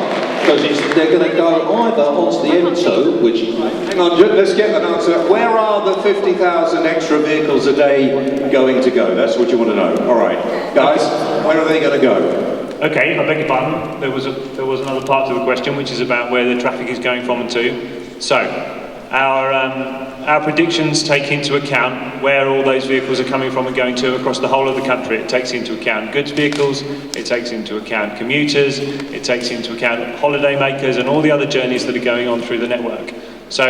Because they're going to go either onto the M2, which... Hang on, let's get an answer. Where are the 50,000 extra vehicles a day going to go? That's what you want to know. All right. Guys, where are they going to go? Okay, I beg your pardon. There was another part to the question, which is about where the traffic is going from and to. So, our predictions take into account where all those vehicles are coming from and going to across the whole of the country. It takes into account goods vehicles, it takes into account commuters, it takes into account holiday makers and all the other journeys that are going on through the network. So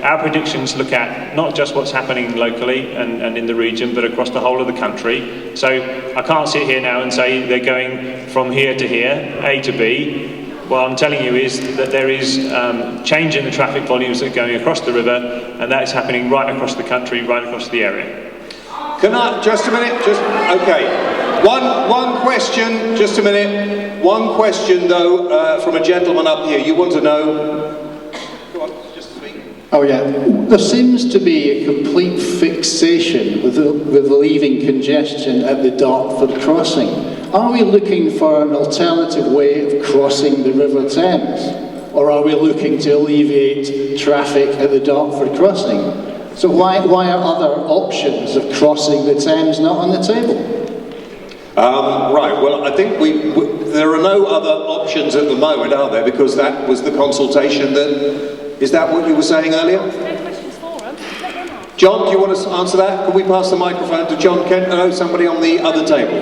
our predictions look at not just what's happening locally and in the region, but across the whole of the country. So I can't sit here now and say they're going from here to here, A to B. What I'm telling you is that there is change in the traffic volumes that are going across the river, and that is happening right across the country, right across the area. Can I, just a minute, okay. One question, just a minute. One question though, from a gentleman up here. You want to know? Go on, just speak. Oh yeah, there seems to be a complete fixation with relieving congestion at the Dartford crossing. Are we looking for an alternative way of crossing the River Thames? Or are we looking to alleviate traffic at the Dartford crossing? So why are other options of crossing the Thames not on the table? Right, well I think there are no other options at the moment, are there? Because that was the consultation is that what you were saying earlier? John, do you want to answer that? Can we pass the microphone to John Kent? No, somebody on the other table.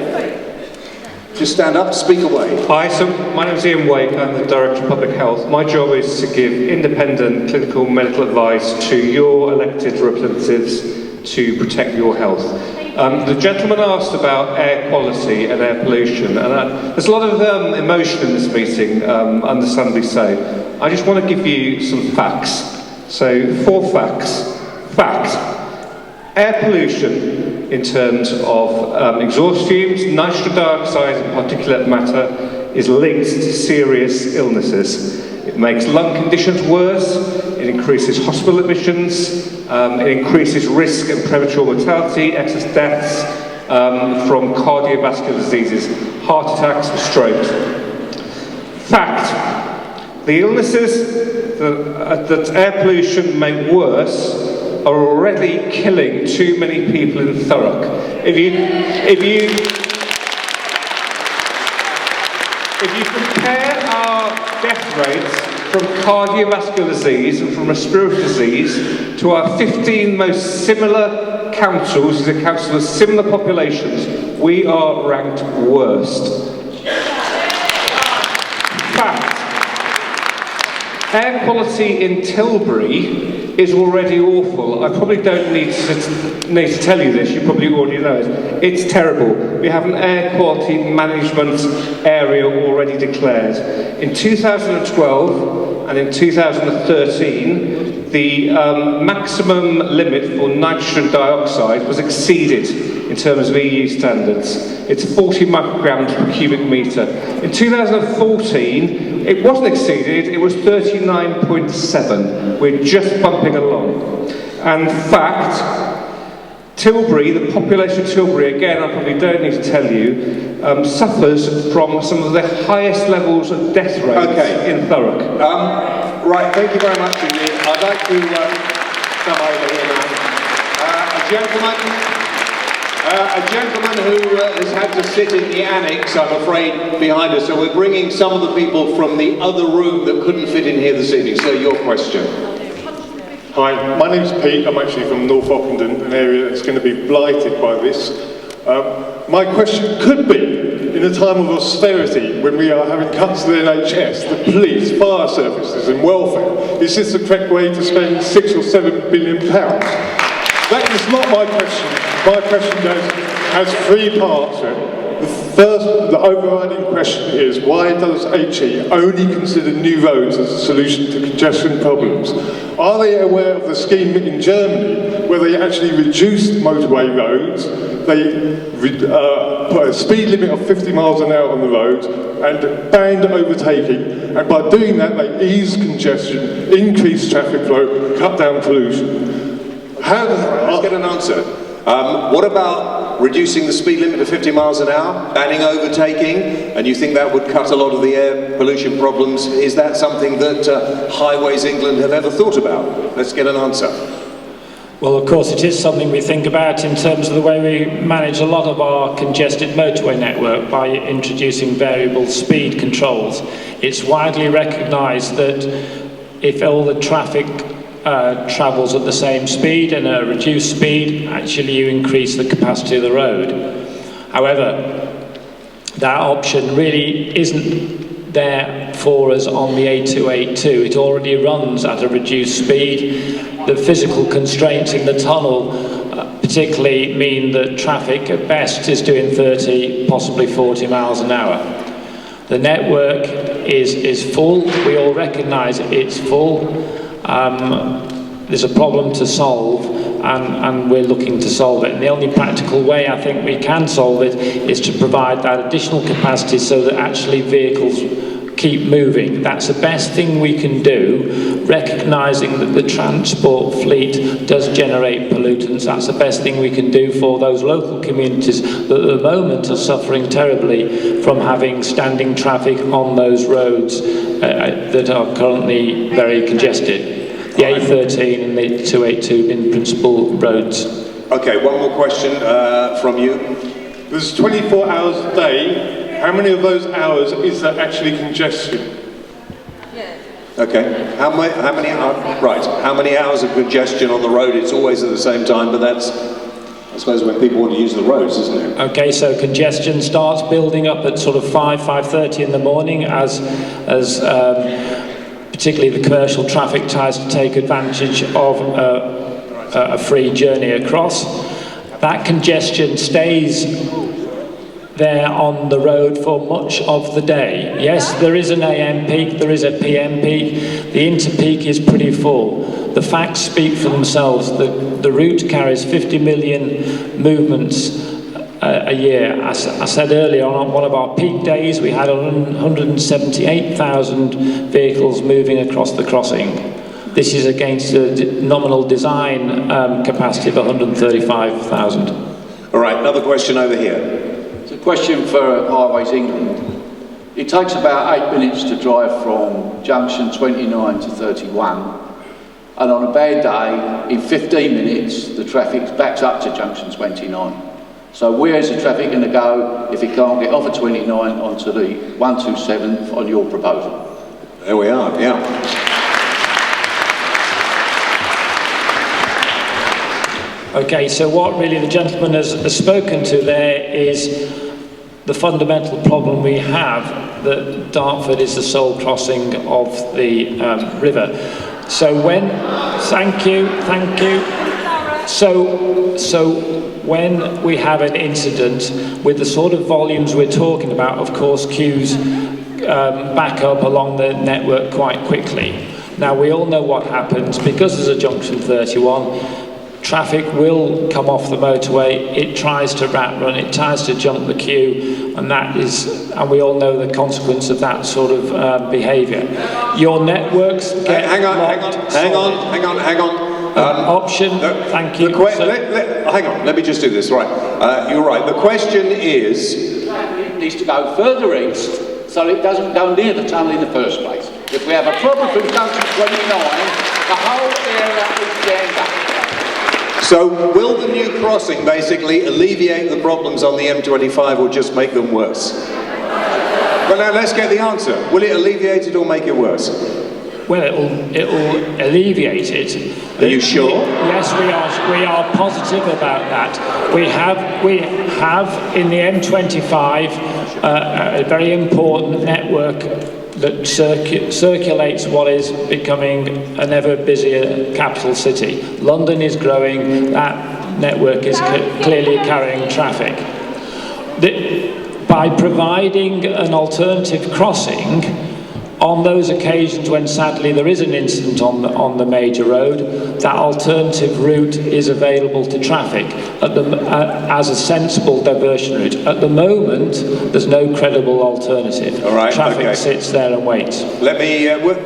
Just stand up, speak away. Hi, so my name is Ian Wake, I'm the Director of Public Health. My job is to give independent clinical medical advice to your elected representatives to protect your health. The gentleman asked about air quality and air pollution, and there's a lot of emotion in this meeting, understandably so. I just want to give you some facts. So, 4 facts. Fact: air pollution in terms of exhaust fumes, nitrogen dioxide and particulate matter is linked to serious illnesses. It makes lung conditions worse, it increases hospital admissions, it increases risk and premature mortality, excess deaths from cardiovascular diseases, heart attacks and strokes. Fact: the illnesses that air pollution make worse are already killing too many people in Thurrock. If you compare our death rates from cardiovascular disease and from respiratory disease to our 15 most similar councils, the councils with similar populations, we are ranked worst. Fact: air quality in Tilbury is already awful. I probably don't need to tell you this, you probably already know it. It's terrible. We have an air quality management area already declared. In 2012 and in 2013, the maximum limit for nitrogen dioxide was exceeded in terms of EU standards. It's 40 micrograms per cubic metre. In 2014, it wasn't exceeded, it was 39.7. We're just bumping along. And fact, Tilbury, the population of Tilbury, again, I probably don't need to tell you, suffers from some of the highest levels of death rates in Thurrock. Right, thank you very much indeed. I'd like to come over here now. A gentleman who has had to sit in the annex, I'm afraid, behind us. So we're bringing some of the people from the other room that couldn't fit in here this evening. So your question. Hi, my name's Pete. I'm actually from North Ockenden, an area that's going to be blighted by this. My question could be, in a time of austerity, when we are having cuts to the NHS, the police, fire services and welfare, is this the correct way to spend £6 or £7 billion? That is not my question. My question has three parts to it. The overriding question is, why does HE only consider new roads as a solution to congestion problems? Are they aware of the scheme in Germany where they actually reduced motorway roads, they put a speed limit of 50 miles an hour on the roads and banned overtaking, and by doing that they ease congestion, increase traffic flow, cut down pollution? Let's get an answer. What about reducing the speed limit to 50 miles an hour, banning overtaking, and you think that would cut a lot of the air pollution problems? Is that something that Highways England have ever thought about? Let's get an answer. Well, of course, it is something we think about in terms of the way we manage a lot of our congested motorway network by introducing variable speed controls. It's widely recognised that if all the traffic travels at the same speed and a reduced speed, actually you increase the capacity of the road. However, that option really isn't there for us on the A282. It already runs at a reduced speed. The physical constraints in the tunnel particularly mean that traffic at best is doing 30, possibly 40 miles an hour. The network is full. We all recognise it's full. There's a problem to solve, and we're looking to solve it. And the only practical way I think we can solve it is to provide that additional capacity so that actually vehicles keep moving. That's the best thing we can do, recognising that the transport fleet does generate pollutants. That's the best thing we can do for those local communities that at the moment are suffering terribly from having standing traffic on those roads that are currently very congested. The A13 and the 282 being principal roads. Okay, one more question from you. There's 24 hours a day. How many of those hours is there actually congestion? Okay, how many hours of congestion on the road? It's always at the same time, but that's, I suppose, when people want to use the roads, isn't it? Okay, so congestion starts building up at sort of 5:30 in the morning as particularly the commercial traffic tries to take advantage of a free journey across. That congestion stays there on the road for much of the day. Yes, there is an AM peak, there is a PM peak. The inter-peak is pretty full. The facts speak for themselves. The route carries 50 million movements a year. I said earlier on one of our peak days, we had 178,000 vehicles moving across the crossing. This is against a nominal design capacity of 135,000. All right, another question over here. It's a question for Highways England. It takes about 8 minutes to drive from junction 29 to 31, and on a bad day, in 15 minutes, the traffic backs up to junction 29. So where is the traffic going to go if it can't get off at 29 onto the 127 on your proposal? There we are, yeah. Okay, so what really the gentleman has spoken to there is the fundamental problem we have, that Dartford is the sole crossing of the river. So when, thank you. So when we have an incident with the sort of volumes we're talking about, of course, queues back up along the network quite quickly. Now we all know what happens because there's a junction 31. Traffic will come off the motorway, it tries to rat run, it tries to jump the queue, and and we all know the consequence of that sort of behaviour. Your networks get hang on. Thank you. Hang on, let me just do this, right. You're right, the question is... It needs to go further east so it doesn't go near the tunnel in the first place. If we have a problem from junction 29, the whole area is jammed up. So will the new crossing basically alleviate the problems on the M25 or just make them worse? Well, now let's get the answer. Will it alleviate it or make it worse? Well, it'll alleviate it. Are you sure? Yes, we are positive about that. We have in the M25 a very important network that circulates what is becoming an ever busier capital city. London is growing, that network is clearly carrying traffic. By providing an alternative crossing, on those occasions when sadly there is an incident on the major road, that alternative route is available to traffic as a sensible diversion route. At the moment, there's no credible alternative. All right, traffic sits there and waits. Let me, but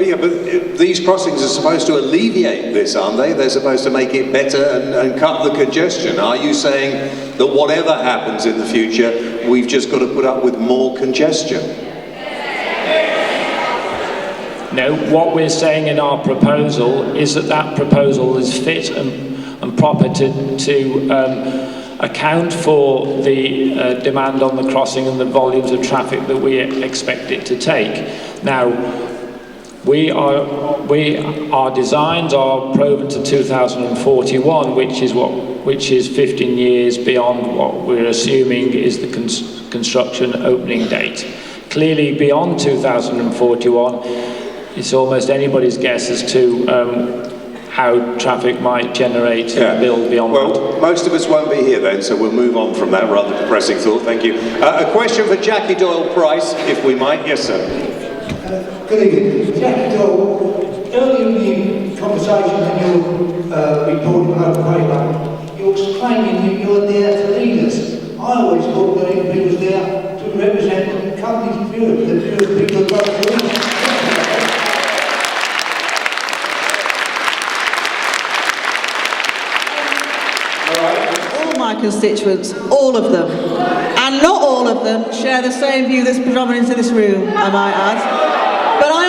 these crossings are supposed to alleviate this, aren't they? They're supposed to make it better and cut the congestion. Are you saying that whatever happens in the future, we've just got to put up with more congestion? No, what we're saying in our proposal is that proposal is fit and proper to account for the demand on the crossing and the volumes of traffic that we expect it to take. Now, our designs are proven to 2041, which is 15 years beyond what we're assuming is the construction opening date. Clearly, beyond 2041. It's almost anybody's guess as to how traffic might generate and build beyond that. Well, most of us won't be here then, so we'll move on from that rather depressing thought. Thank you. A question for Jackie Doyle-Price, if we might. Yes, sir. Good evening. Jackie Doyle, earlier in the conversation when you were reporting about Quayback, you were claiming that you were there to lead us. I always thought that he was there to represent the company's view, the view of people who vote for us. My constituents, all of them, and not all of them share the same view that's predominant in this room, I might add. But I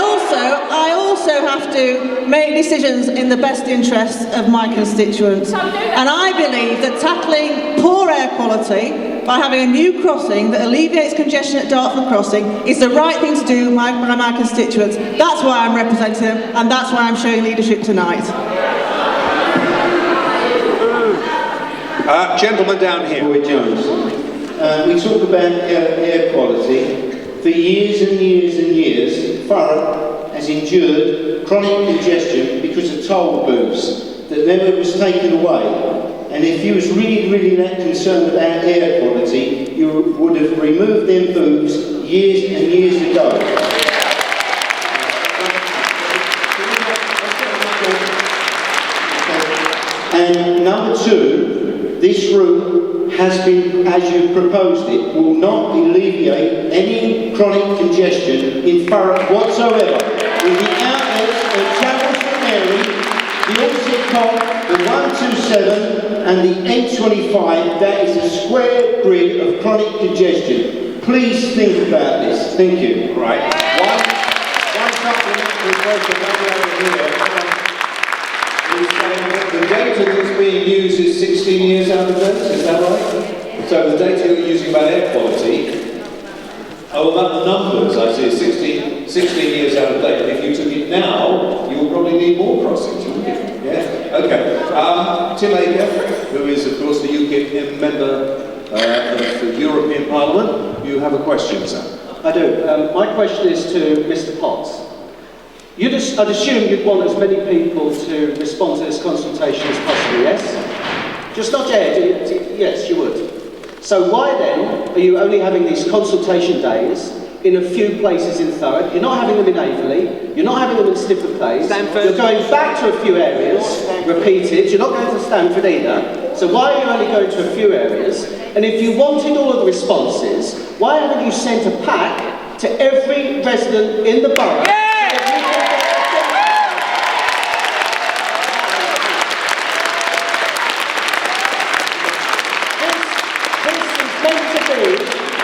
also have to make decisions in the best interests of my constituents, and I believe that tackling poor air quality by having a new crossing that alleviates congestion at Dartford Crossing is the right thing to do by my constituents. That's why I'm representing them, and that's why I'm showing leadership tonight. Gentleman down here. Roy Jones. We talk about air quality. For years and years and years, Thurrock has endured chronic congestion because of toll booths that never was taken away. And if you was really that concerned about air quality, you would have removed them booths years and years ago. And number two, this route has been, as you proposed it, will not alleviate any chronic congestion in Thurrock whatsoever. With the outlets of Chapel St Mary, the Audsley Cop, the 127 and the N25, that is a square grid of chronic congestion. Please think about this. Thank you. Right. One supplementary question over here. The data that's being used is 16 years out of date, is that right? So the data you're using about air quality, about the numbers, I see, is 16 years out of date. If you took it now, you'll probably need more crossings, wouldn't you? Yeah? Okay. Tim Aker, who is, of course, the UKIP member of the European Parliament, you have a question, sir. I do. My question is to Mr. Potts. I'd assume you'd want as many people to respond to this consultation as possible, yes? Just not yet, yes, you would. So why then are you only having these consultation days in a few places in Thurrock? You're not having them in Averley, you're not having them in Stifton Place, you're going back to a few areas, repeated, you're not going to Stamford either. So why are you only going to a few areas? And if you wanted all of the responses, why haven't you sent a pack to every resident in the borough?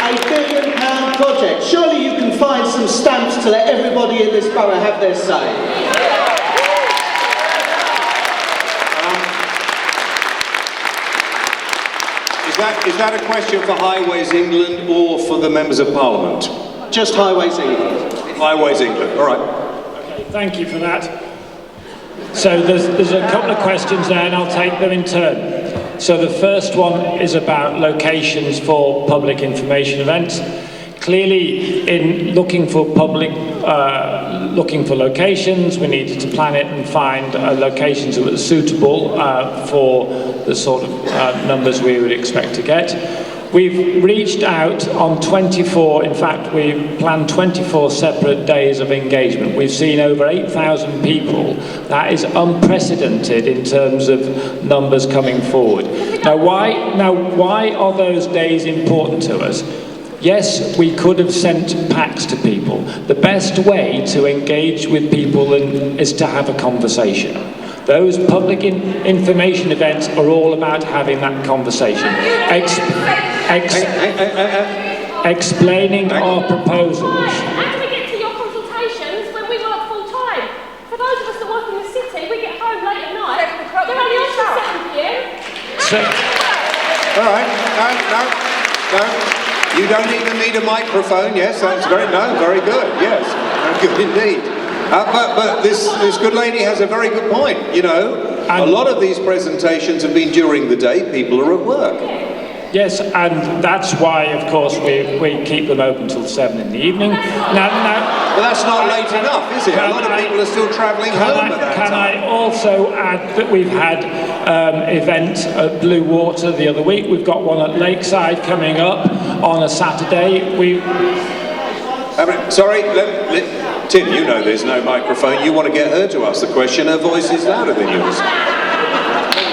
£1 billion project. Surely you can find some stamps to let everybody in this borough have their say. Is that a question for Highways England or for the members of Parliament? Just Highways England. Highways England, all right. Okay, thank you for that. So there's a couple of questions there and I'll take them in turn. So the first one is about locations for public information events. Clearly, in looking for looking for locations, we needed to plan it and find locations that were suitable for the sort of numbers we would expect to get. We've reached out on 24, in fact, we've planned 24 separate days of engagement. We've seen over 8,000 people. That is unprecedented in terms of numbers coming forward. Now, why are those days important to us? Yes, we could have sent packs to people. The best way to engage with people is to have a conversation. Those public information events are all about having that conversation. Explaining our proposals. How do we get to your consultations when we work full time? For those of us that work in the city, we get home late at night. They're only on till 7 p.m. All right, no. You don't even need a microphone. Yes, that's very good. Yes, very good indeed. But this good lady has a very good point. You know, a lot of these presentations have been during the day. People are at work. Yes, and that's why, of course, we keep them open till 7 in the evening. Well, that's not late enough, is it? A lot of people are still travelling home at that time. Can I also add that we've had events at Blue Water the other week. We've got one at Lakeside coming up on a Saturday. Sorry, Tim, you know there's no microphone. You want to get her to ask the question. Her voice is louder than yours.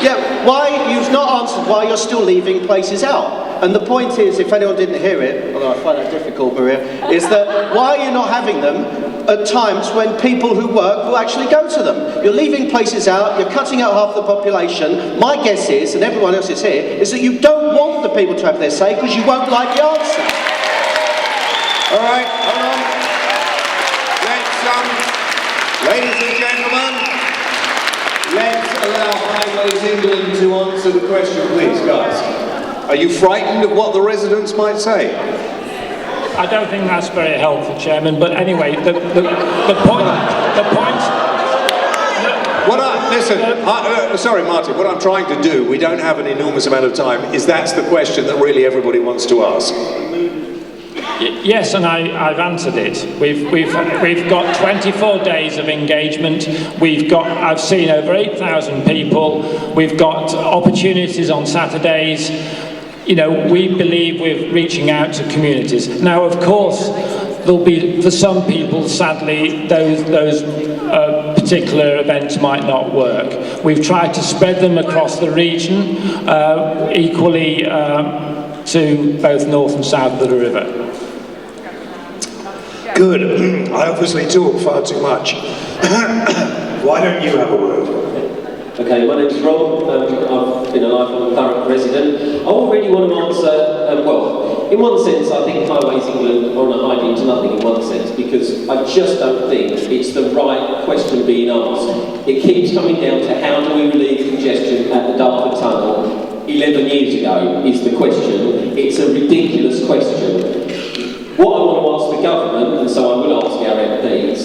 Yeah, why you've not answered why you're still leaving places out. And the point is, if anyone didn't hear it, although I find that difficult, Maria, is that why are you not having them at times when people who work will actually go to them? You're leaving places out, you're cutting out half the population. My guess is, and everyone else is here, is that you don't want the people to have their say because you won't like the answer. All right, hold on. Ladies and gentlemen, let's allow Highways England to answer the question, please, guys. Are you frightened of what the residents might say? I don't think that's very helpful, Chairman, but anyway, the point... Sorry, Martin, what I'm trying to do, we don't have an enormous amount of time, is that's the question that really everybody wants to ask. Yes, and I've answered it. We've got 24 days of engagement. I've seen over 8,000 people. We've got opportunities on Saturdays. You know, we believe we're reaching out to communities. Now, of course, there'll be, for some people, sadly, those particular events might not work. We've tried to spread them across the region, equally to both north and south of the river. Good. I obviously talk far too much. Why don't you have a word? Okay, my name's Rob. I've been a lifelong Thurrock resident. I really want to answer, well, in one sense, I think Highways England are on a hiding to nothing in one sense, because I just don't think it's the right question being asked. It keeps coming down to how do we relieve congestion at the Dartford Tunnel 11 years ago is the question. It's a ridiculous question. What I want to ask the government, and so I will ask our MPs,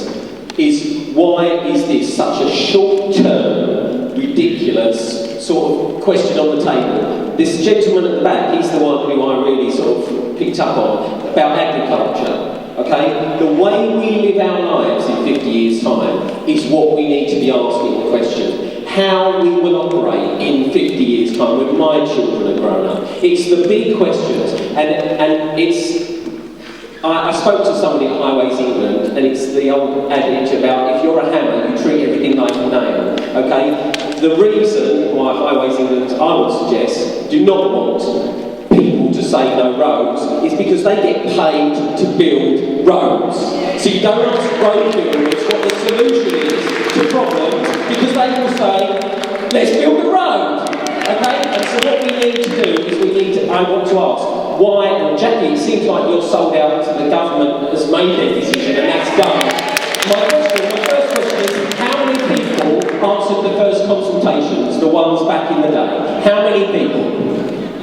is why is this such a short-term, ridiculous sort of question on the table? This gentleman at the back, he's the one who I really sort of picked up on, about agriculture. Okay? The way we live our lives in 50 years' time is what we need to be asking the question. How we will operate in 50 years' time when my children are grown up. It's the big questions, and it's... I spoke to somebody at Highways England, and it's the old adage about if you're a hammer, you treat everything like a nail, okay? The reason why Highways England, I would suggest, do not want people to say no roads is because they get paid to build roads. So you don't ask road builders what the solution is to problems, because they will say, let's build a road, okay? And so what we need to do is I want to ask, why, and Jackie, it seems like you're sold out to the government has made their decision and that's done. My first question is, how many people answered the first consultations, the ones back in the day? How many people?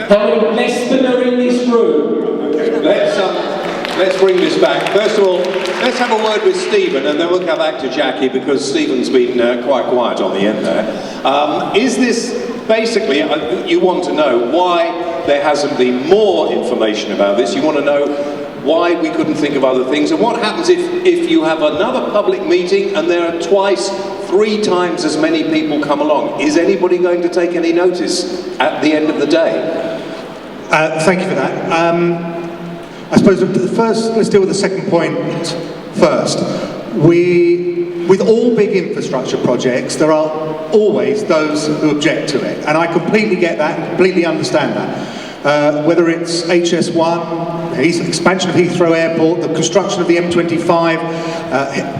How many less than are in this room? Let's bring this back. First of all, let's have a word with Stephen and then we'll come back to Jackie because Stephen's been quite quiet on the end there. Is this basically, you want to know why there hasn't been more information about this? You want to know why we couldn't think of other things, and what happens if you have another public meeting and there are twice, 3 times as many people come along. Is anybody going to take any notice at the end of the day? Thank you for that. I suppose let's deal with the second point first. With all big infrastructure projects, there are always those who object to it, and I completely get that and completely understand that. Whether it's HS1, the expansion of Heathrow Airport, the construction of the M25,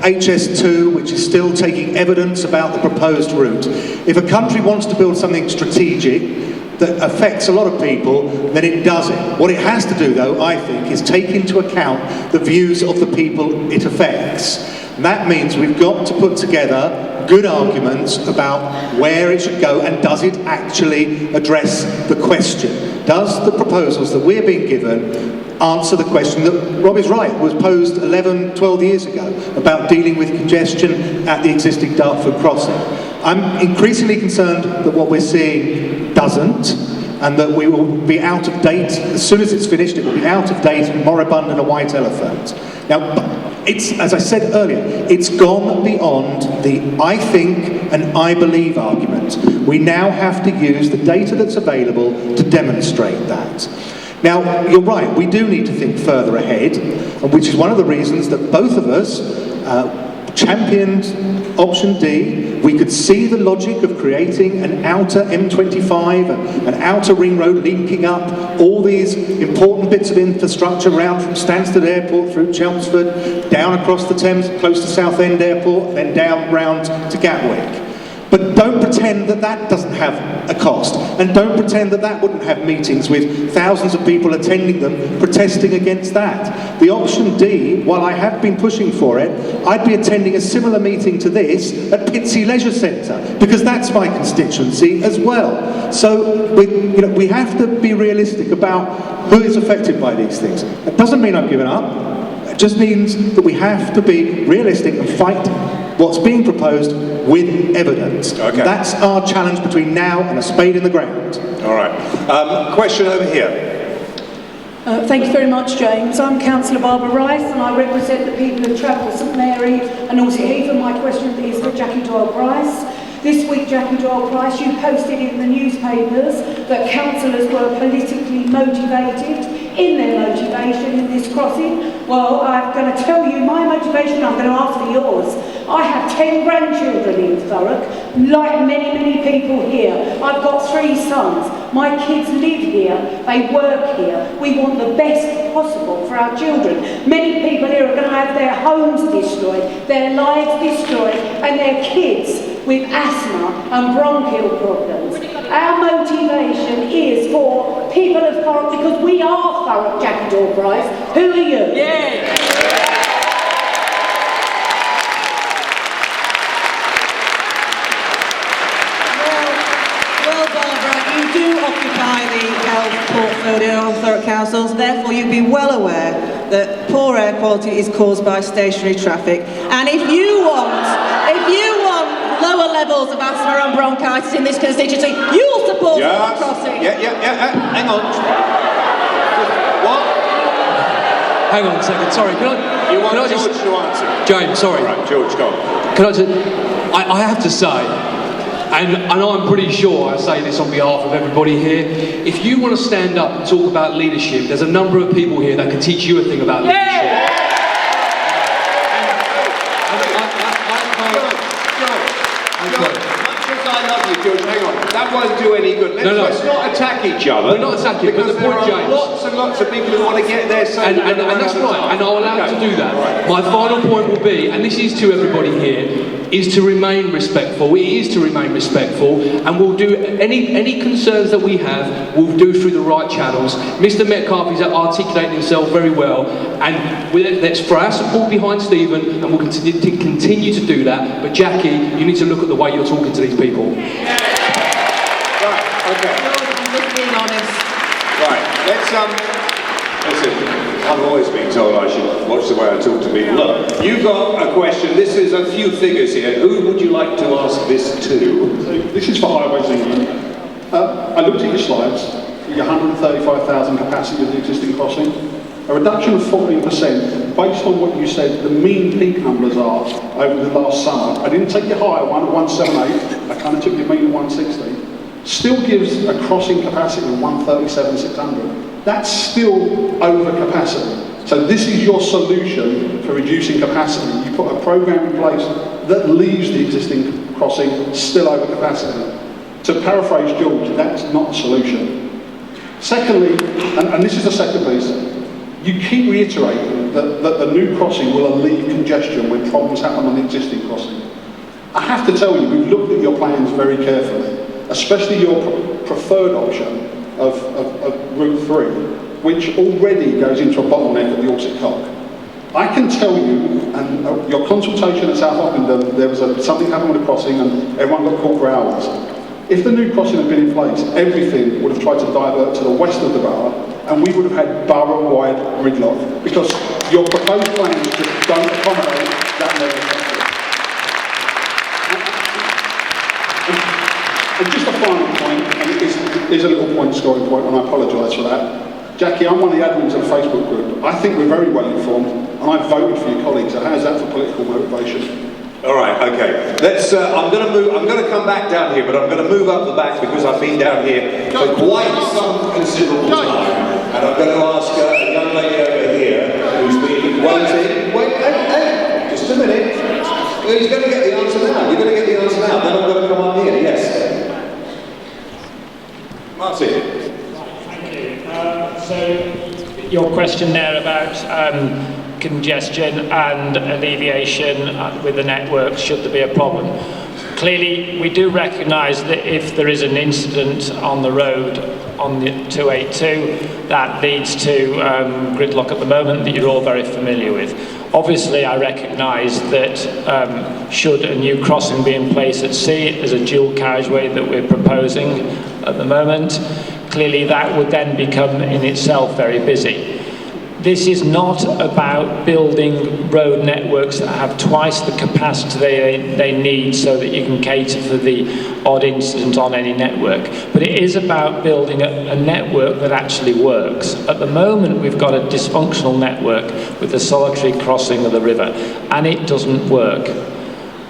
HS2, which is still taking evidence about the proposed route. If a country wants to build something strategic that affects a lot of people, then it does it. What it has to do, though, I think, is take into account the views of the people it affects. And that means we've got to put together good arguments about where it should go, and does it actually address the question? Does the proposals that we're being given answer the question that, Rob is right, was posed 11, 12 years ago about dealing with congestion at the existing Dartford crossing? I'm increasingly concerned that what we're seeing doesn't, and that we will be out of date. As soon as it's finished, it will be out of date and moribund and a white elephant. Now, it's, as I said earlier, it's gone beyond the I think and I believe argument. We now have to use the data that's available to demonstrate that. Now, you're right, we do need to think further ahead, and which is one of the reasons that both of us championed option D. We could see the logic of creating an outer M25, an outer ring road linking up all these important bits of infrastructure around from Stansted Airport through Chelmsford, down across the Thames, close to Southend Airport, then down round to Gatwick. But don't pretend that that doesn't have a cost, and don't pretend that that wouldn't have meetings with thousands of people attending them, protesting against that. The option D, while I have been pushing for it, I'd be attending a similar meeting to this at Pitsea Leisure Centre, because that's my constituency as well. So we have to be realistic about who is affected by these things. It doesn't mean I've given up. It just means that we have to be realistic and fight what's being proposed with evidence. Okay. That's our challenge between now and a spade in the ground. All right. Question over here. Thank you very much, James. I'm Councillor Barbara Rice, and I represent the people of Chapel St Mary and also Heath. My question is for Jackie Doyle-Price. This week, Jackie Doyle-Price, you posted in the newspapers that councillors were politically motivated in their motivation in this crossing. Well, I'm going to tell you my motivation, I'm going to ask for yours. I have 10 grandchildren in Thurrock, like many, many people here. I've got 3 sons. My kids live here, they work here. We want the best possible for our children. Many people here are going to have their homes destroyed, their lives destroyed, and their kids with asthma and bronchial problems. Our motivation is for people of Thurrock, because we are Thurrock, Jackie Doyle-Price. Who are you? Yeah. Well, Barbara, you do occupy the health portfolio of Thurrock Councils, therefore you'd be well aware that poor air quality is caused by stationary traffic. And if you want lower levels of asthma and bronchitis in this constituency, you'll support the crossing. Hang on. What? Hang on a second, sorry, can I George to answer? James, sorry. All right, George, go on. Can I just, I have to say, and I'm pretty sure I say this on behalf of everybody here, if you want to stand up and talk about leadership, there's a number of people here that can teach you a thing about leadership. George, hang on. That won't do any good. Let's not attack each other. We're not attacking, because but the point, there are James, lots and lots of people who want to get there so and that's right, and I'm allowed to do that. Right. My final point will be, and this is to everybody here, is to remain respectful. It is to remain respectful, and we'll do any concerns that we have, we'll do through the right channels. Mr. Metcalfe is articulating himself very well, and let's throw our support behind Stephen, and we'll continue to do that. But Jackie, you need to look at the way you're talking to these people. Okay. Being honest. Right, listen, I've always been told I should watch the way I talk to people. Look, you've got a question. This is a few figures here. Who would you like to ask this to? This is for Highways England. I looked at your slides, the 135,000 capacity of the existing crossing. A reduction of 14%, based on what you said the mean peak numbers are over the last summer. I didn't take your higher one at 178, I kind of took your mean at 160. Still gives a crossing capacity of 137,600. That's still over capacity. So this is your solution for reducing capacity. You put a program in place that leaves the existing crossing still over capacity. To paraphrase George, that's not a solution. Secondly, and this is the second piece, you keep reiterating that the new crossing will alleviate congestion when problems happen on the existing crossing. I have to tell you, we've looked at your plans very carefully, especially your preferred option of Route 3, which already goes into a bottleneck at the Audsley Cock. I can tell you, and your consultation at South Ockenden, there was something happened with the crossing and everyone got caught for hours. If the new crossing had been in place, everything would have tried to divert to the west of the borough, and we would have had borough-wide gridlock, because your proposed plans just don't accommodate that level of traffic. And just a final point, and it is a little point, scoring point, and I apologise for that. Jackie, I'm one of the admins of the Facebook group. I think we're very well informed, and I voted for your colleagues, so how's that for political motivation? All right, okay. Let's. I'm going to come back down here, but I'm going to move up the back because I've been down here for quite some considerable time, and I'm going to ask a young lady over here who's been waiting. Wait, hey, just a minute. He's going to get the answer now. You're going to get the answer now. Then I'm going to come up here. Yes. Martin. Thank you. So your question there about congestion and alleviation with the network should there be a problem. Clearly, we do recognise that if there is an incident on the road on the 282, that leads to gridlock at the moment that you're all very familiar with. Obviously, I recognise that should a new crossing be in place at sea as a dual carriageway that we're proposing at the moment, clearly that would then become in itself very busy. This is not about building road networks that have twice the capacity they need so that you can cater for the odd incident on any network. But it is about building a network that actually works. At the moment, we've got a dysfunctional network with a solitary crossing of the river, and it doesn't work.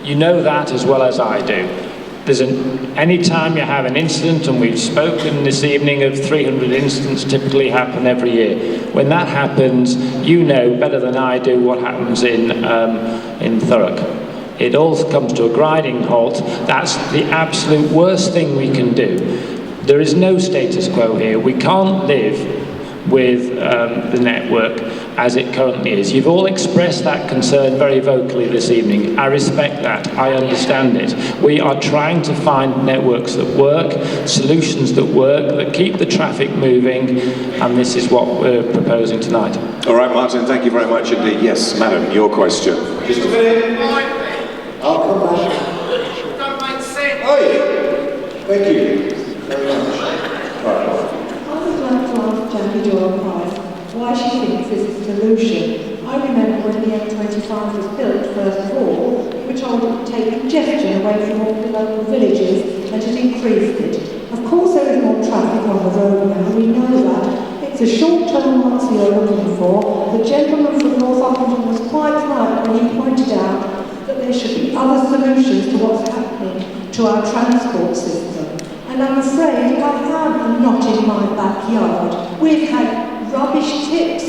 You know that as well as I do. Any time you have an incident, and we've spoken this evening of 300 incidents typically happen every year. When that happens, you know better than I do what happens in Thurrock. It all comes to a grinding halt. That's the absolute worst thing we can do. There is no status quo here. We can't live with the network as it currently is. You've all expressed that concern very vocally this evening. I respect that. I understand it. We are trying to find networks that work, solutions that work, that keep the traffic moving, and this is what we're proposing tonight. All right, Martin, thank you very much indeed. Yes, madam, your question. Just a minute. I'll come back. Don't mind saying. Oh, yeah. Thank you very much. Right. I would like to ask Jackie Doyle-Price why she thinks this is a solution. I remember when the M25 was built, first of all, we were told it would take congestion away from all the local villages, and it increased it. Of course there is more traffic on the road now, we know that. It's a short-term answer you're looking for. The gentleman from North Ockenden was quite right when he pointed out that there should be other solutions to what's happening to our transport system. And I'm afraid I have not in my backyard. We've had rubbish tips,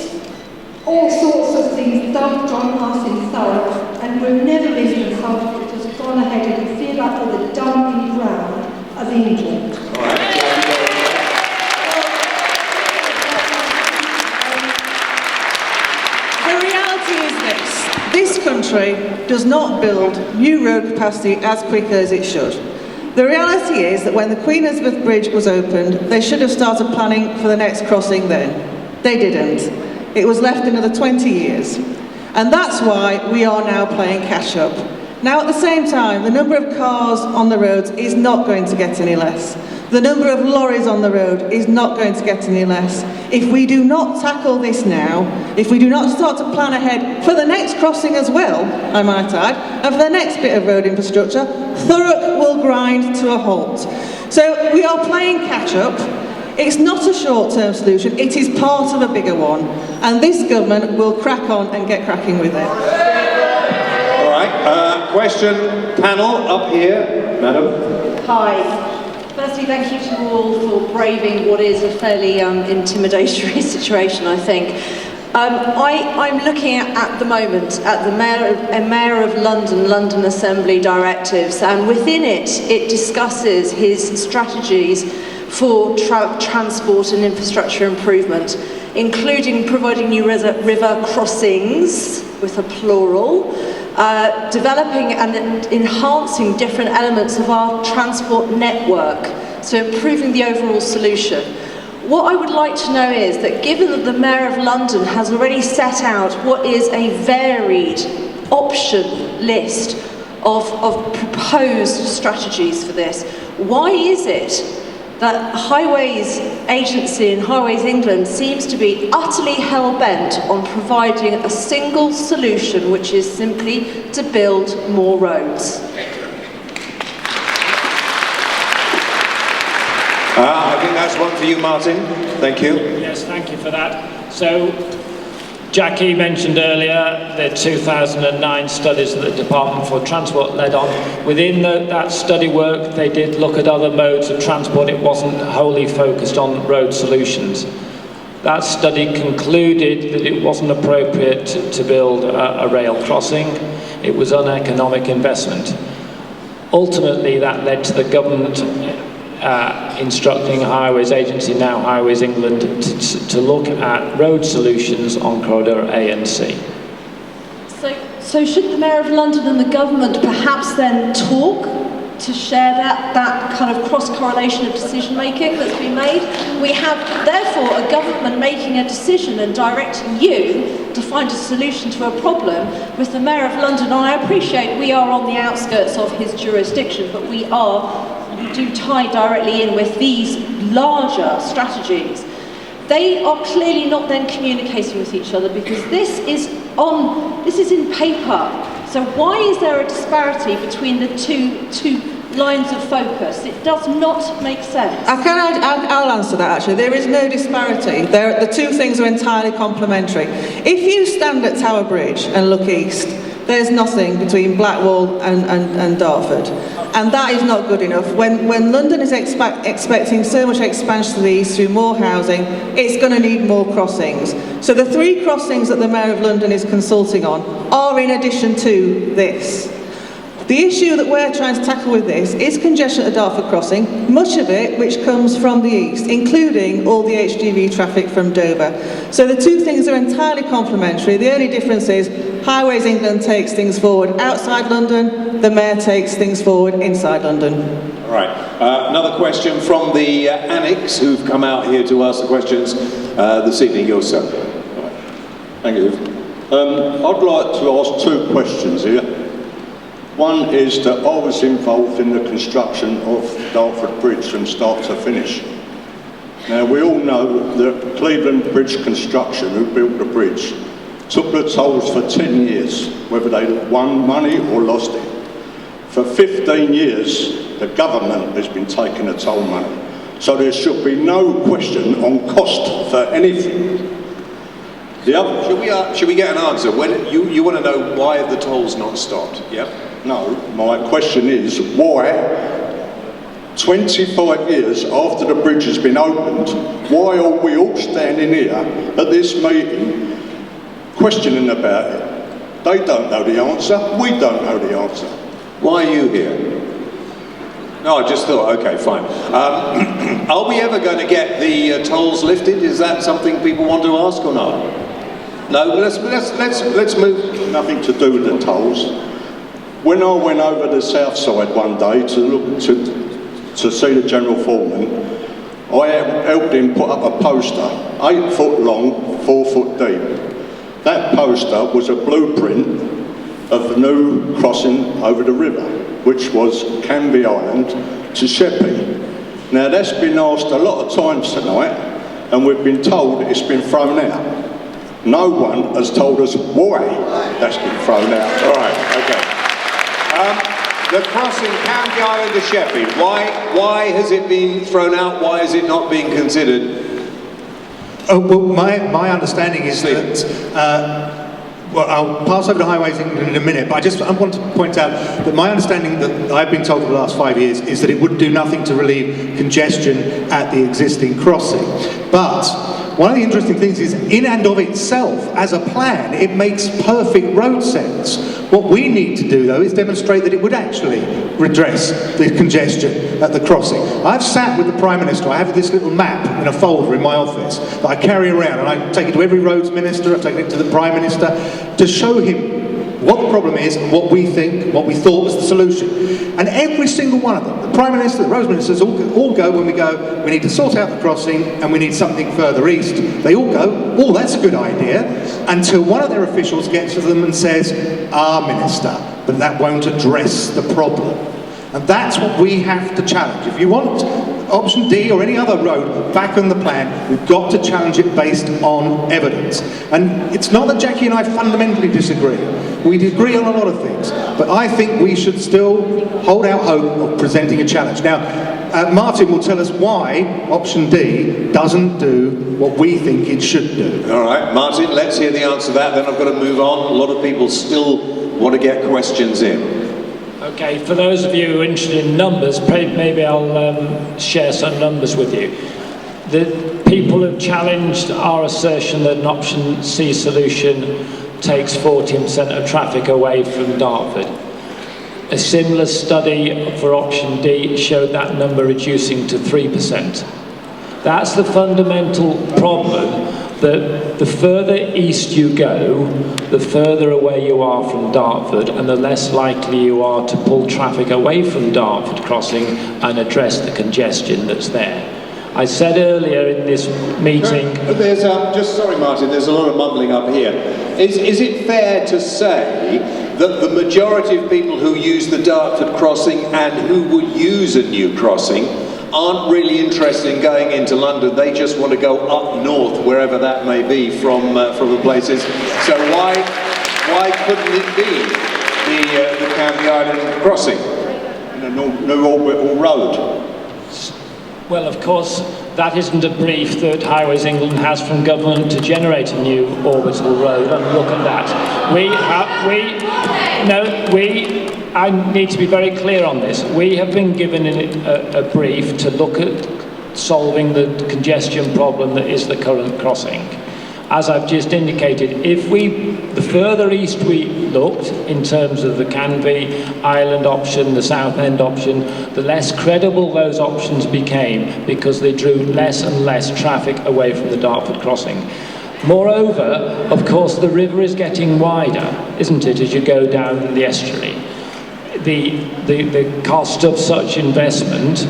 all sorts of things dumped on us in Thurrock, and we've never been consulted. It has gone ahead, and you feel like we're the dumping ground of England. The reality is this country does not build new road capacity as quickly as it should. The reality is that when the Queen Elizabeth Bridge was opened, they should have started planning for the next crossing then. They didn't. It was left another 20 years. And that's why we are now playing catch up. Now at the same time, the number of cars on the roads is not going to get any less. The number of lorries on the road is not going to get any less. If we do not tackle this now, if we do not start to plan ahead for the next crossing as well, I might add, and for the next bit of road infrastructure, Thurrock will grind to a halt. So we are playing catch up. It's not a short-term solution, it is part of a bigger one. And this government will crack on and get cracking with it. All right, question, panel, up here, madam. Hi. Firstly, thank you to all for braving what is a fairly intimidatory situation, I think. I'm looking at the moment at the Mayor of London, London Assembly directives, and within it discusses his strategies for transport and infrastructure improvement, including providing new river crossings, with a plural, developing and enhancing different elements of our transport network, so improving the overall solution. What I would like to know is that given that the Mayor of London has already set out what is a varied option list of proposed strategies for this, why is it that Highways Agency and Highways England seems to be utterly hell-bent on providing a single solution, which is simply to build more roads? I think that's one for you, Martin. Thank you. Yes, thank you for that. So, Jackie mentioned earlier the 2009 studies that the Department for Transport led on. Within that study work, they did look at other modes of transport. It wasn't wholly focused on road solutions. That study concluded that it wasn't appropriate to build a rail crossing. It was uneconomic investment. Ultimately, that led to the government instructing Highways Agency, now Highways England, to look at road solutions on Corridor A and C. So should the Mayor of London and the government perhaps then talk to share that kind of cross-correlation of decision-making that's been made? We have, therefore, a government making a decision and directing you to find a solution to a problem with the Mayor of London. And I appreciate we are on the outskirts of his jurisdiction, but we do tie directly in with these larger strategies. They are clearly not then communicating with each other because this is in paper. So why is there a disparity between the two lines of focus? It does not make sense. I'll answer that actually. There is no disparity. The two things are entirely complementary. If you stand at Tower Bridge and look east, there's nothing between Blackwall and Dartford. And that is not good enough. When London is expecting so much expansion to the east through more housing, it's going to need more crossings. So the 3 crossings that the Mayor of London is consulting on are in addition to this. The issue that we're trying to tackle with this is congestion at the Dartford crossing, much of it which comes from the east, including all the HGV traffic from Dover. So the two things are entirely complementary. The only difference is Highways England takes things forward outside London, the Mayor takes things forward inside London. All right, another question from the annex who've come out here to ask the questions this evening. Yourself. Thank you. I'd like to ask 2 questions here. One is that I was involved in the construction of Dartford Bridge from start to finish. Now we all know that Cleveland Bridge Construction, who built the bridge, took the tolls for 10 years, whether they won money or lost it. For 15 years, the government has been taking the toll money. So there should be no question on cost for anything. The other, should we get an answer? When you want to know why the tolls not stopped? Yeah. No, my question is why 25 years after the bridge has been opened, why are we all standing here at this meeting questioning about it? They don't know the answer, we don't know the answer. Why are you here? No, I just thought, okay, fine. Are we ever going to get the tolls lifted? Is that something people want to ask or not? No, let's move. Nothing to do with the tolls. When I went over the south side one day to look to see the General Foreman, I helped him put up a poster, 8 foot long, 4 foot deep. That poster was a blueprint of the new crossing over the river, which was Canby Island to Sheppey. Now that's been asked a lot of times tonight, and we've been told it's been thrown out. No one has told us why that's been thrown out. All right, okay. The crossing, County Island to Sheffield. Why has it been thrown out? Why is it not being considered? Oh, well, my understanding is that, well, I'll pass over to Highways England in a minute, but I want to point out that my understanding that I've been told for the last 5 years is that it would do nothing to relieve congestion at the existing crossing. But one of the interesting things is, in and of itself, as a plan, it makes perfect road sense. What we need to do, though, is demonstrate that it would actually redress the congestion at the crossing. I've sat with the Prime Minister. I have this little map in a folder in my office that I carry around, and I take it to every roads minister, I've taken it to the Prime Minister, to show him what the problem is and what we thought was the solution. And every single one of them, the Prime Minister, the roads ministers, all go when we go, we need to sort out the crossing and we need something further east. They all go, oh, that's a good idea, until one of their officials gets to them and says, Minister, but that won't address the problem. And that's what we have to challenge. If you want option D or any other road back on the plan, we've got to challenge it based on evidence. And it's not that Jackie and I fundamentally disagree. We agree on a lot of things, but I think we should still hold out hope of presenting a challenge. Now, Martin will tell us why option D doesn't do what we think it should do. All right, Martin, let's hear the answer to that, then I've got to move on. A lot of people still want to get questions in. Okay, for those of you who are interested in numbers, maybe I'll share some numbers with you. The people have challenged our assertion that an option C solution takes 14% of traffic away from Dartford. A similar study for option D showed that number reducing to 3%. That's the fundamental problem, that the further east you go, the further away you are from Dartford, and the less likely you are to pull traffic away from Dartford crossing and address the congestion that's there. I said earlier in this meeting... There's sorry Martin, there's a lot of mumbling up here. Is it fair to say that the majority of people who use the Dartford crossing and who would use a new crossing aren't really interested in going into London? They just want to go up north, wherever that may be, from the places. So why couldn't it be the County Island crossing? No orbital road. Well, of course, that isn't a brief that Highways England has from government to generate a new orbital road, and look at that. I need to be very clear on this. We have been given a brief to look at solving the congestion problem that is the current crossing. As I've just indicated, the further east we looked in terms of the Canvey Island option, the South End option, the less credible those options became because they drew less and less traffic away from the Dartford crossing. Moreover, of course, the river is getting wider, isn't it, as you go down the estuary. The cost of such investment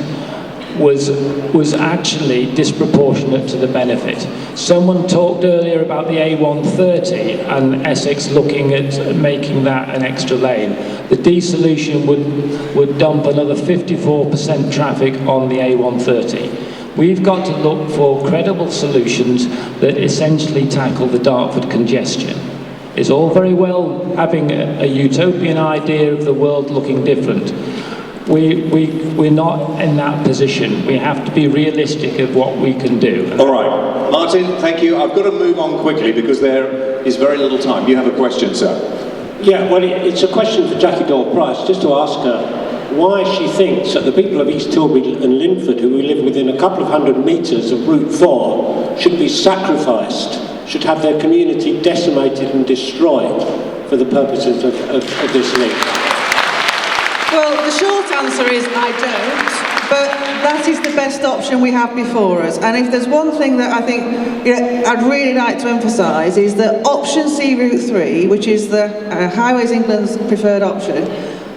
was actually disproportionate to the benefit. Someone talked earlier about the A130 and Essex looking at making that an extra lane. The D solution would dump another 54% traffic on the A130. We've got to look for credible solutions that essentially tackle the Dartford congestion. It's all very well having a utopian idea of the world looking different. We're not in that position. We have to be realistic of what we can do. All right, Martin, thank you. I've got to move on quickly because there is very little time. You have a question, sir. Yeah, well, it's a question for Jackie Doyle-Price, just to ask her why she thinks that the people of East Tilbury and Linford, who live within a couple of hundred metres of Route 4, should be sacrificed, should have their community decimated and destroyed for the purposes of this link. Well, the short answer is I don't, but that is the best option we have before us. And if there's one thing that I think I'd really like to emphasise is that option C Route 3, which is the Highways England's preferred option,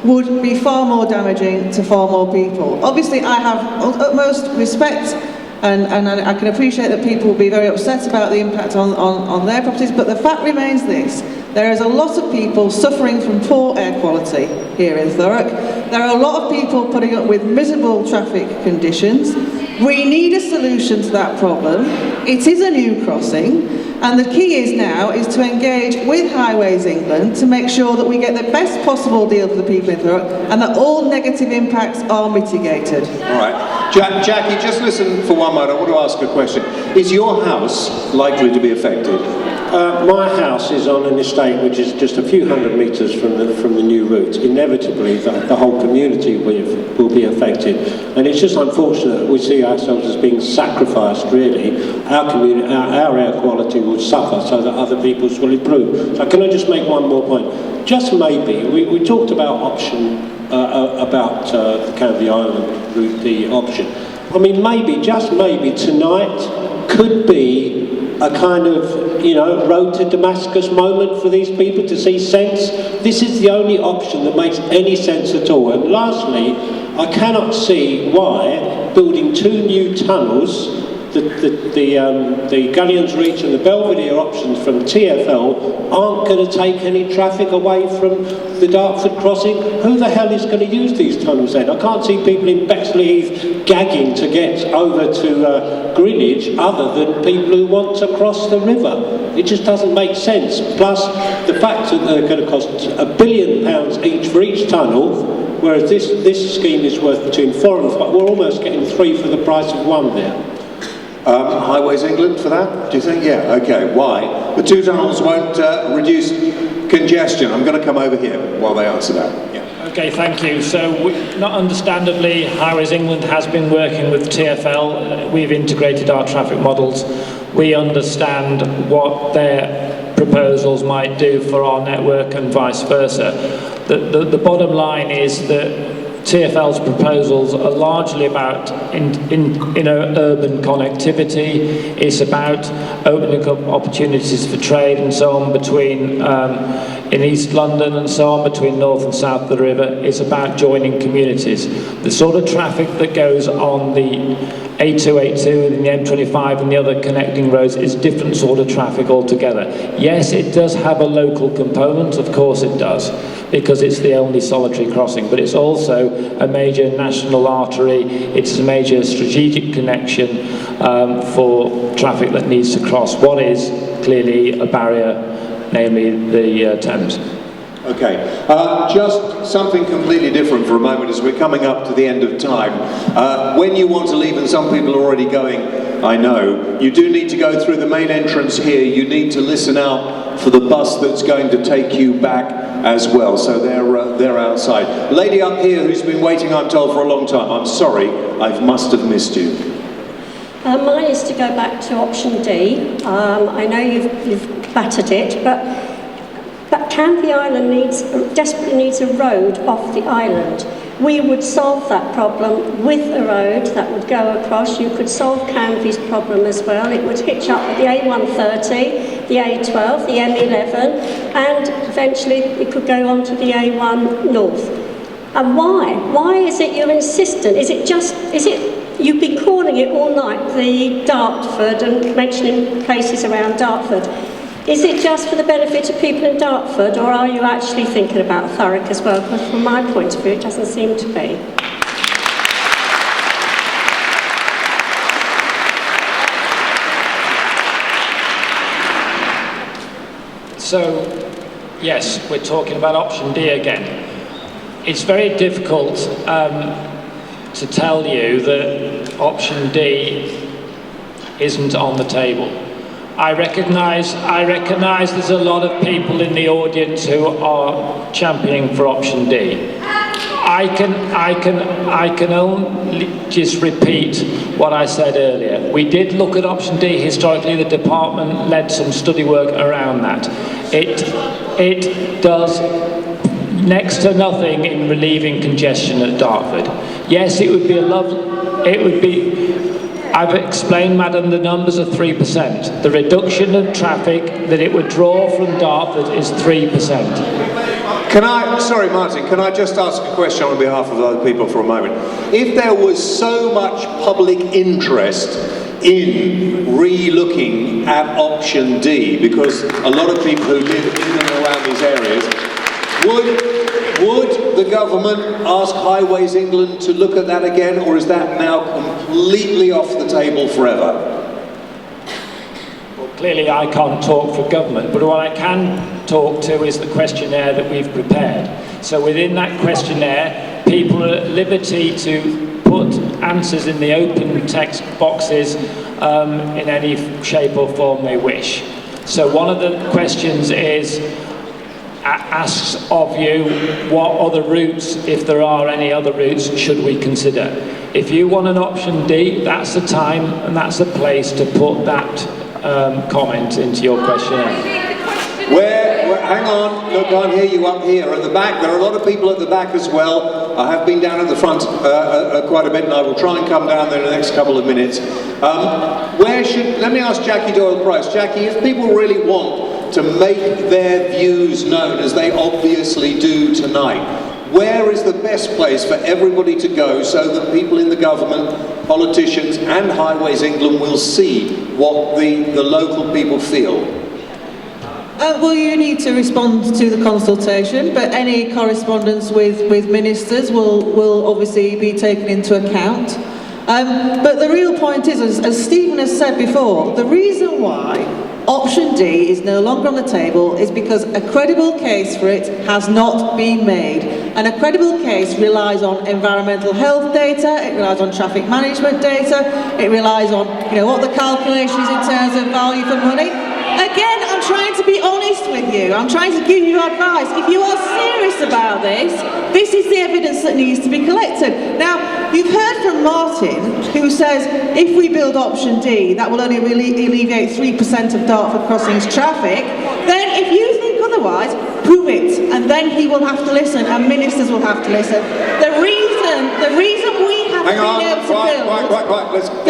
would be far more damaging to far more people. Obviously, I have utmost respect and I can appreciate that people will be very upset about the impact on their properties, but the fact remains this. There is a lot of people suffering from poor air quality here in Thurrock. There are a lot of people putting up with miserable traffic conditions. We need a solution to that problem. It is a new crossing. And the key is now is to engage with Highways England to make sure that we get the best possible deal for the people in Thurrock and that all negative impacts are mitigated. All right. Jackie, just listen for one moment. I want to ask a question. Is your house likely to be affected? My house is on an estate which is just a few hundred metres from the new route. Inevitably, the whole community will be affected, and it's just unfortunate that we see ourselves as being sacrificed. Really, our community, our air quality will suffer, so that other people's will improve. So, can I just make one more point? Just maybe we talked about the Canvey Island route, the option. I mean, maybe, just maybe, tonight could be a kind of, road to Damascus moment for these people to see sense. This is the only option that makes any sense at all. And lastly, I cannot see why building 2 new tunnels, the Galleons Reach and the Belvedere options from TfL, aren't going to take any traffic away from the Dartford crossing. Who the hell is going to use these tunnels then? I can't see people in Bexley Heath gagging to get over to Greenwich other than people who want to cross the river. It just doesn't make sense. Plus, the fact that they're going to cost £1 billion each for each tunnel, whereas this scheme is worth between 4 and 5. We're almost getting 3 for the price of 1 there. Highways England for that, do you think? Yeah, okay. Why? The 2 tunnels won't reduce congestion. I'm going to come over here while they answer that. Yeah. Okay, thank you. So, not understandably, Highways England has been working with TfL. We've integrated our traffic models. We understand what their proposals might do for our network and vice versa. The bottom line is that TfL's proposals are largely about urban connectivity. It's about opening up opportunities for trade and so on between in East London and so on, between north and south of the river. It's about joining communities. The sort of traffic that goes on the A282 and the M25 and the other connecting roads is different sort of traffic altogether. Yes, it does have a local component, of course it does, because it's the only solitary crossing, but it's also a major national artery. It's a major strategic connection for traffic that needs to cross what is clearly a barrier, namely the Thames. Okay, just something completely different for a moment as we're coming up to the end of time. When you want to leave, and some people are already going, I know, you do need to go through the main entrance here. You need to listen out for the bus that's going to take you back as well. So they're outside. Lady up here who's been waiting, I'm told, for a long time. I'm sorry, I must have missed you. Mine is to go back to option D. I know you've battered it, but Canvey Island desperately needs a road off the island. We would solve that problem with a road that would go across. You could solve Canvey's problem as well. It would hitch up with the A130, the A12, the M11, and eventually it could go on to the A1 North. And why? Why is it you're insistent? Is it you've been calling it all night, the Dartford, and mentioning places around Dartford. Is it just for the benefit of people in Dartford, or are you actually thinking about Thurrock as well? Because from my point of view, it doesn't seem to be. So, yes, we're talking about option D again. It's very difficult to tell you that option D isn't on the table. I recognise there's a lot of people in the audience who are championing for option D. I can only just repeat what I said earlier. We did look at option D historically. The department led some study work around that. It does next to nothing in relieving congestion at Dartford. Yes, it would be I've explained, madam, the numbers are 3%. The reduction of traffic that it would draw from Dartford is 3%. Sorry Martin, can I just ask a question on behalf of other people for a moment? If there was so much public interest in re-looking at option D, because a lot of people who live in and around these areas, would the government ask Highways England to look at that again, or is that now completely off the table forever? clearly I can't talk for government, but what I can talk to is the questionnaire that we've prepared. So within that questionnaire, people are at liberty to put answers in the open text boxes in any shape or form they wish. So one of the questions is, asks of you what other routes, if there are any other routes, should we consider. If you want an option D, that's the time and that's the place to put that comment into your questionnaire. Hang on, look, I can't hear you up here. At the back, there are a lot of people at the back as well. I have been down at the front quite a bit, and I will try and come down there in the next couple of minutes. Let me ask Jackie Doyle-Price. Jackie, if people really want to make their views known, as they obviously do tonight, where is the best place for everybody to go so that people in the government, politicians and Highways England will see what the local people feel? Well, you need to respond to the consultation, but any correspondence with ministers will obviously be taken into account. But the real point is, as Stephen has said before, the reason why option D is no longer on the table is because a credible case for it has not been made. And a credible case relies on environmental health data, it relies on traffic management data, it relies on, what the calculation is in terms of value for money. Again, I'm trying to be honest with you. I'm trying to give you advice. If you are serious about this, this is the evidence that needs to be collected. Now, you've heard from Martin, who says if we build option D, that will only alleviate 3% of Dartford Crossing's traffic. Then if you think otherwise, prove it. And then he will have to listen, and ministers will have to listen. The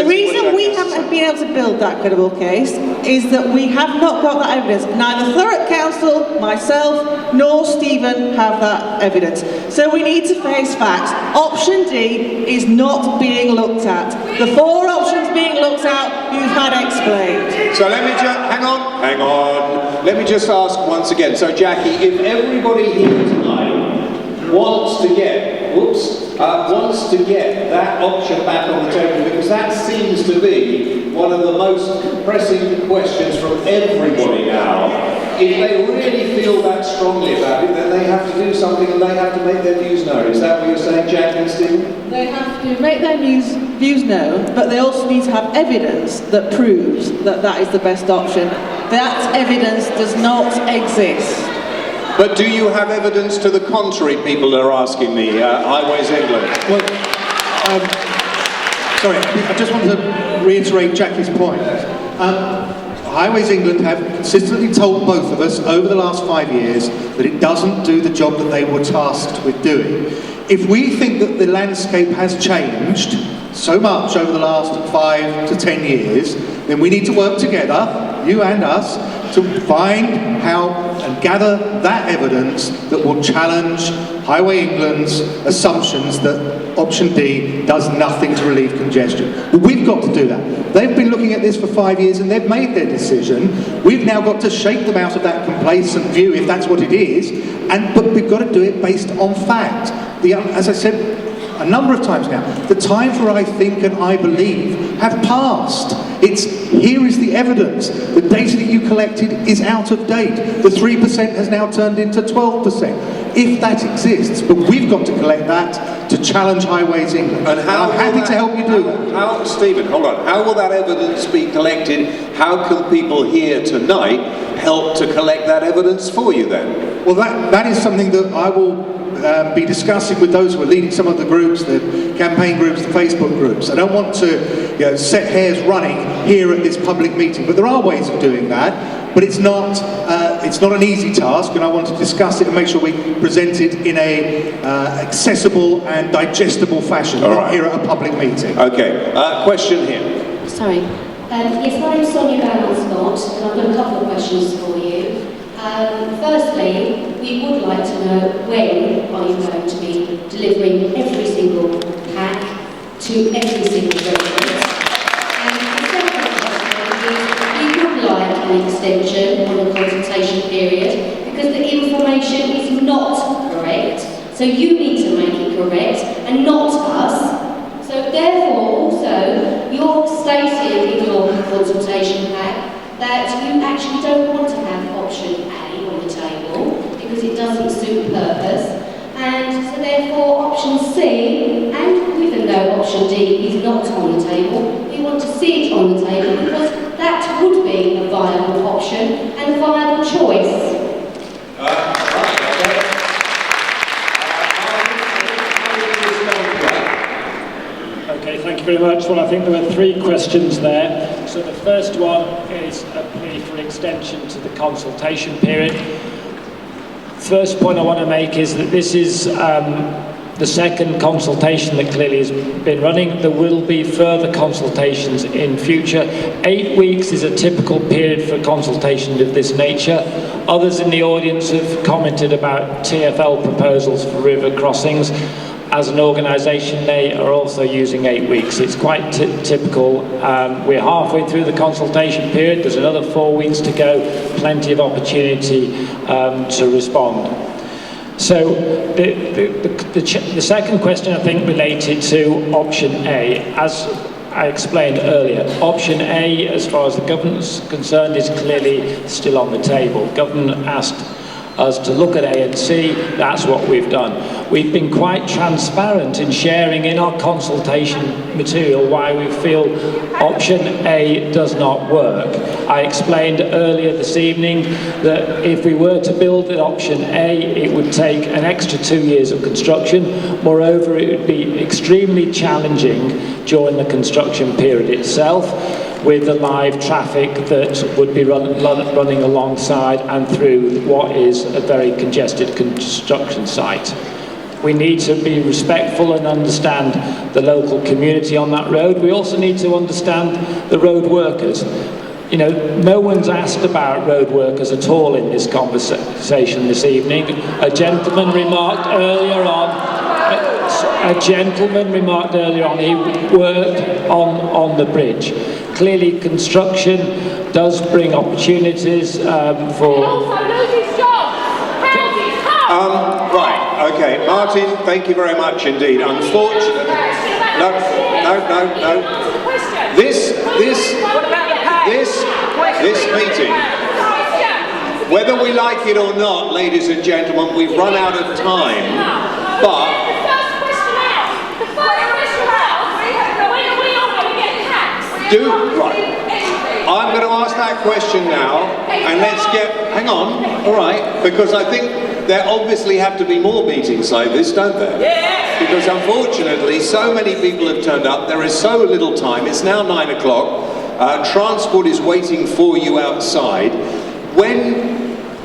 reason we haven't been able to build that credible case is that we have not got that evidence. Neither Thurrock Council, myself, nor Stephen have that evidence. So we need to face facts. Option D is not being looked at. The 4 options being looked at, you've had explained. So let me just, hang on. Let me just ask once again. So Jackie, if everybody here tonight wants to get that option back on the table, because that seems to be one of the most pressing questions from everybody now. If they really feel that strongly about it, then they have to do something and they have to make their views known. Is that what you're saying, Jackie and Stephen? They have to make their views known, but they also need to have evidence that proves that that is the best option. That evidence does not exist. But do you have evidence to the contrary, people are asking me, Highways England? Well, sorry, I just want to reiterate Jackie's point. Highways England have consistently told both of us over the last 5 years that it doesn't do the job that they were tasked with doing. If we think that the landscape has changed so much over the last 5 to 10 years, then we need to work together, you and us, to find how and gather that evidence that will challenge Highway England's assumptions that option D does nothing to relieve congestion. But we've got to do that. They've been looking at this for 5 years and they've made their decision. We've now got to shake them out of that complacent view, if that's what it is, but we've got to do it based on fact. As I said a number of times now, the time for I think and I believe have passed. Here is the evidence. The data that you collected is out of date. The 3% has now turned into 12%. If that exists, but we've got to collect that to challenge Highways England. And I'm happy to help you do that. Stephen, hold on. How will that evidence be collected? How can people here tonight help to collect that evidence for you then? Well, that is something that I will be discussing with those who are leading some of the groups, the campaign groups, the Facebook groups. I don't want to set hairs running here at this public meeting, but there are ways of doing that. But it's not an easy task, and I want to discuss it and make sure we present it in a accessible and digestible fashion, not here at a public meeting. Okay, question here. Sorry. Yes, my name's Sonia Barron-Scott, and I've got a couple of questions for you. Firstly, we would like to know when are you going to be delivering every single pack to every single resident? And the second question is, we would like an extension on the consultation period because the information is not correct. So you need to make it correct and not us. So therefore, also, you're stating in your consultation pack that you actually don't want to have option A on the table because it doesn't suit purpose. And so therefore option C, and even though option D is not on the table, we want to see it on the table because that would be a viable option and a viable choice. Okay, thank you very much. Well, I think there were 3 questions there. So the first one is a plea for extension to the consultation period. First point I want to make is that this is the second consultation that clearly has been running. There will be further consultations in future. 8 weeks is a typical period for consultation of this nature. Others in the audience have commented about TfL proposals for river crossings. As an organisation, they are also using 8 weeks. It's quite typical. We're halfway through the consultation period. There's another 4 weeks to go. Plenty of opportunity to respond. So the second question, I think, related to option A. As I explained earlier, option A, as far as the government's concerned, is clearly still on the table. Government asked us to look at A and C. That's what we've done. We've been quite transparent in sharing in our consultation material why we feel option A does not work. I explained earlier this evening that if we were to build at option A, it would take an extra 2 years of construction. Moreover, it would be extremely challenging during the construction period itself, with the live traffic that would be running alongside and through what is a very congested construction site. We need to be respectful and understand the local community on that road. We also need to understand the road workers. You know, no one's asked about road workers at all in this conversation this evening. A gentleman remarked earlier on, he worked on the bridge. Clearly, construction does bring opportunities for... Right, okay. Martin, thank you very much indeed. Unfortunately... No. This meeting, whether we like it or not, ladies and gentlemen, we've run out of time, but... Right. I'm going to ask that question now, and let's get... Hang on, all right, because I think there obviously have to be more meetings like this, don't there? Yeah. Because unfortunately, so many people have turned up, there is so little time, it's now 9 o'clock, transport is waiting for you outside. When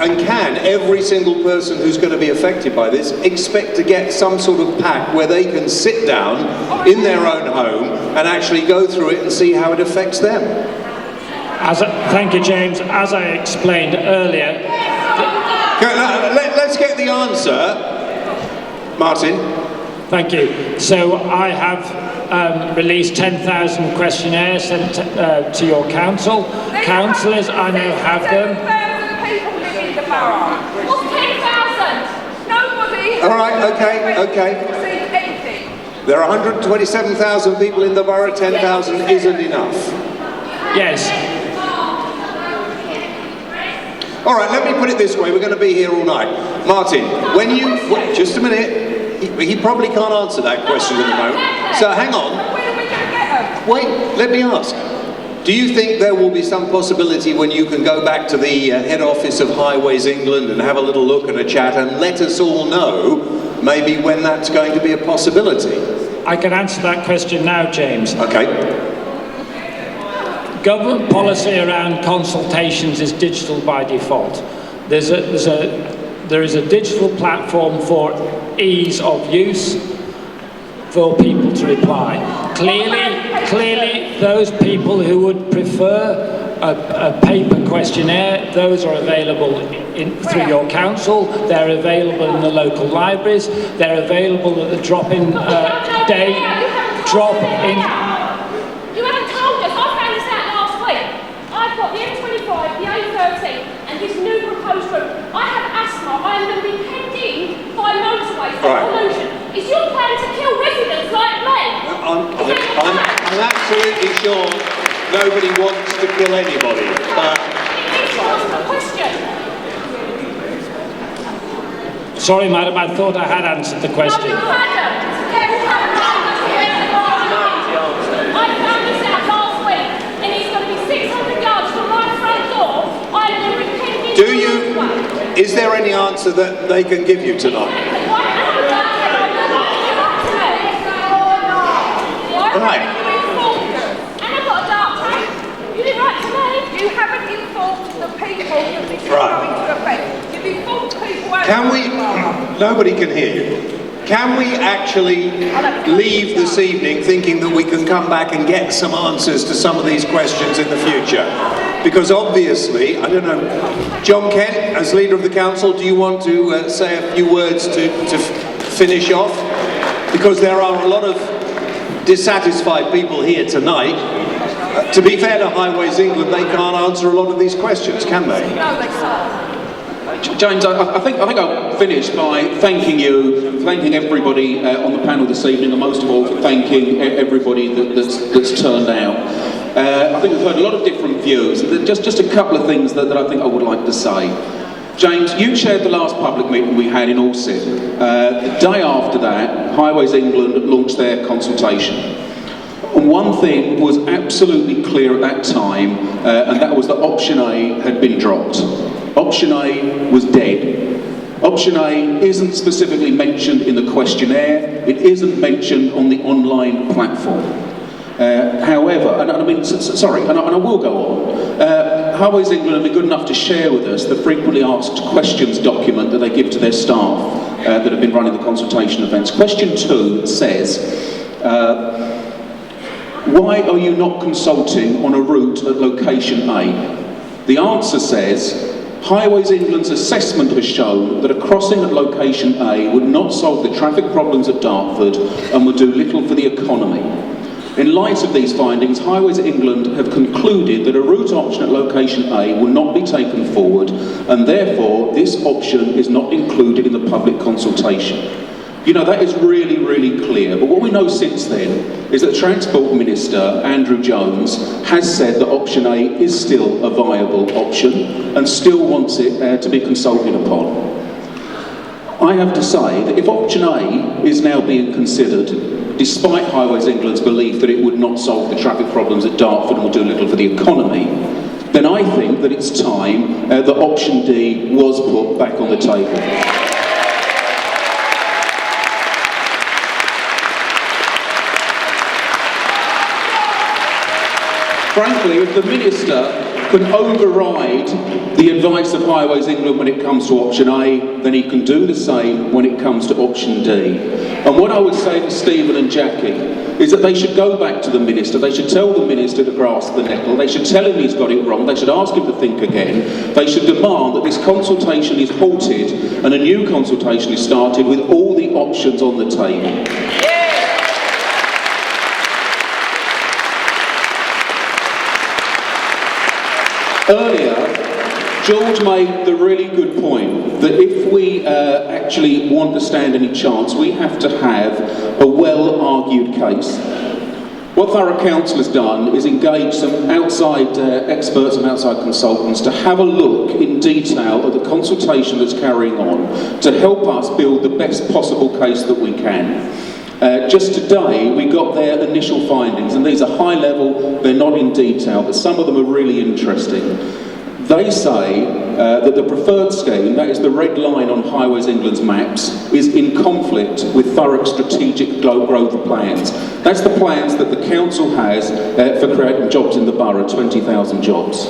and can every single person who's going to be affected by this expect to get some sort of pack where they can sit down in their own home and actually go through it and see how it affects them? Thank you, James. As I explained earlier... Let's get the answer. Martin. Thank you. So I have released 10,000 questionnaires sent to your council. Councillors, I now have them. All right, okay. There are 127,000 people in the borough, 10,000 isn't enough. Yes. All right, let me put it this way, we're going to be here all night. Martin, when you... just a minute. He probably can't answer that question at the moment. So hang on. Wait, let me ask. Do you think there will be some possibility when you can go back to the head office of Highways England and have a little look and a chat and let us all know maybe when that's going to be a possibility? I can answer that question now, James. Okay. Government policy around consultations is digital by default. There is a digital platform for ease of use for people to reply. Clearly, those people who would prefer a paper questionnaire, those are available through your council, they're available in the local libraries, they're available at the drop-in day, drop-in... You haven't told us, I found this out last week. I've got the M25, the A13 and this new proposed route. I have asthma, I am going to be penned in by motorways for pollution. Is your plan to kill residents like me? I'm absolutely sure nobody wants to kill anybody. But Sorry, madam, I thought I had answered the question. I found this out last week, and it's going to be 600 yards from my front door. I'm going to repent. do you? Is there any answer that they can give you tonight? Right. And I've got a dark tank. You did right to me. You haven't informed the people that this is Right. going to affect. You've informed people out Can we? Nobody can hear you. Can we actually leave this evening thinking that we can come back and get some answers to some of these questions in the future? Because obviously, I don't know, John Kent, as leader of the council, do you want to say a few words to finish off? Because there are a lot of dissatisfied people here tonight. To be fair to Highways England, they can't answer a lot of these questions, can they? No, they can't. James, I think I'll finish by thanking you, thanking everybody on the panel this evening, and most of all for thanking everybody that's turned out. I think we've heard a lot of different views. Just a couple of things that I think I would like to say. James, you chaired the last public meeting we had in Audsley. The day after that, Highways England launched their consultation. And one thing was absolutely clear at that time, and that was that option A had been dropped. Option A was dead. Option A isn't specifically mentioned in the questionnaire, it isn't mentioned on the online platform. However, and I mean, sorry, and I will go on, Highways England have been good enough to share with us the frequently asked questions document that they give to their staff that have been running the consultation events. Question 2 says, why are you not consulting on a route at location A? The answer says, Highways England's assessment has shown that a crossing at location A would not solve the traffic problems at Dartford and would do little for the economy. In light of these findings, Highways England have concluded that a route option at location A will not be taken forward, and therefore this option is not included in the public consultation. You know, that is really, really clear. But what we know since then is that Transport Minister Andrew Jones has said that option A is still a viable option and still wants it to be consulted upon. I have to say that if option A is now being considered, despite Highways England's belief that it would not solve the traffic problems at Dartford and will do little for the economy, then I think that it's time that option D was put back on the table. Frankly, if the Minister can override the advice of Highways England when it comes to option A, then he can do the same when it comes to option D. And what I would say to Stephen and Jackie is that they should go back to the Minister, they should tell the Minister to grasp the nettle, they should tell him he's got it wrong, they should ask him to think again, they should demand that this consultation is halted and a new consultation is started with all the options on the table. Earlier, George made the really good point that if we actually want to stand any chance, we have to have a well-argued case. What Thurrock Council has done is engage some outside experts and outside consultants to have a look in detail at the consultation that's carrying on to help us build the best possible case that we can. Just today, we got their initial findings, and these are high level, they're not in detail, but some of them are really interesting. They say that the preferred scheme, that is the red line on Highways England's maps, is in conflict with Thurrock's strategic growth plans. That's the plans that the council has for creating jobs in the borough, 20,000 jobs.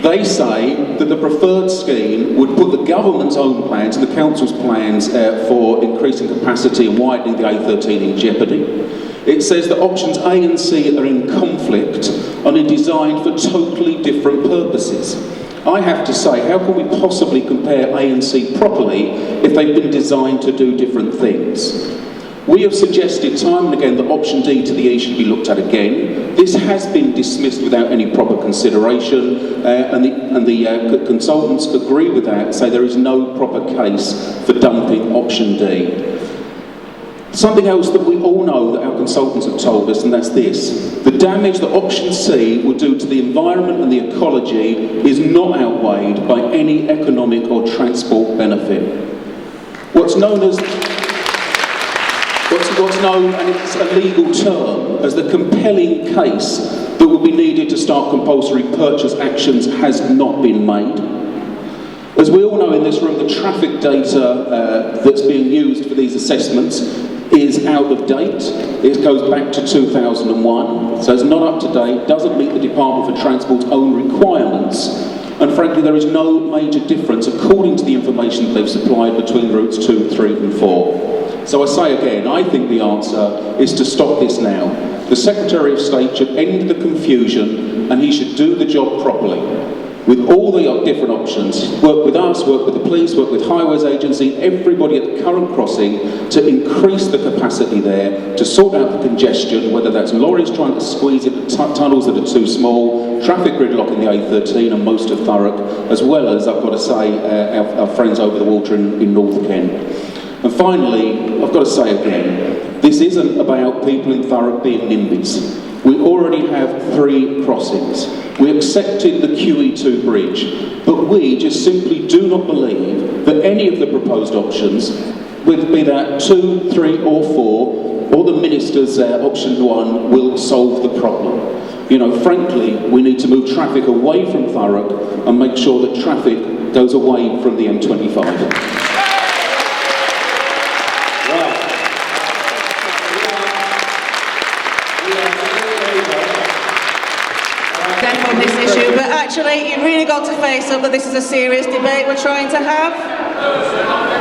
They say that the preferred scheme would put the government's own plans and the council's plans for increasing capacity and widening the A13 in jeopardy. It says that options A and C are in conflict and are designed for totally different purposes. I have to say, how can we possibly compare A and C properly if they've been designed to do different things? We have suggested time and again that option D to the E should be looked at again. This has been dismissed without any proper consideration, and the consultants agree with that, say there is no proper case for dumping option D. Something else that we all know that our consultants have told us, and that's this. The damage that option C will do to the environment and the ecology is not outweighed by any economic or transport benefit. What's known, and it's a legal term, as the compelling case that will be needed to start compulsory purchase actions has not been made. As we all know in this room, the traffic data that's being used for these assessments is out of date. It goes back to 2001, so it's not up to date, doesn't meet the Department for Transport's own requirements, and frankly there is no major difference according to the information that they've supplied between routes 2, 3 and 4. So I say again, I think the answer is to stop this now. The Secretary of State should end the confusion and he should do the job properly. With all the different options, work with us, work with the police, work with Highways Agency, everybody at the current crossing to increase the capacity there, to sort out the congestion, whether that's lorries trying to squeeze into tunnels that are too small, traffic gridlock in the A13 and most of Thurrock, as well as, I've got to say, our friends over the water in North Kent. And finally, I've got to say again, this isn't about people in Thurrock being NIMBYs. We already have 3 crossings. We accepted the QE2 bridge, but we just simply do not believe that any of the proposed options, whether be that 2, 3 or 4, or the Minister's option 1, will solve the problem. You know, frankly, we need to move traffic away from Thurrock and make sure that traffic goes away from the M25. On this issue, but actually you've really got to face up that this is a serious debate we're trying to have.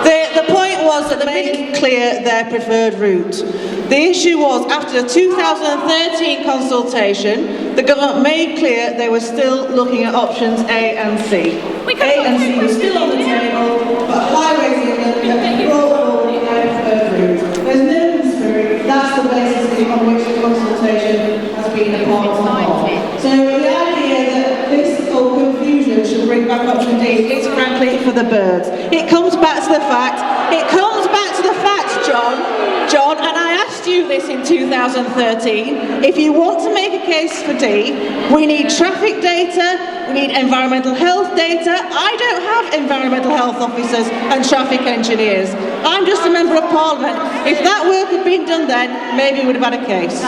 The point was that they made clear their preferred route. The issue was, after the 2013 consultation, the government made clear they were still looking at options A and C. A and C were still on the table, but Highways England brought forward their preferred route. There's no conspiracy, that's the basis on which the consultation has been a part of. So the idea that this whole confusion should bring back option D is frankly for the birds. It comes back to the fact, John, and I asked you this in 2013, if you want to make a case for D, we need traffic data, we need environmental health data. I don't have environmental health officers and traffic engineers. I'm just a member of Parliament. If that work had been done then, maybe we would have had a case.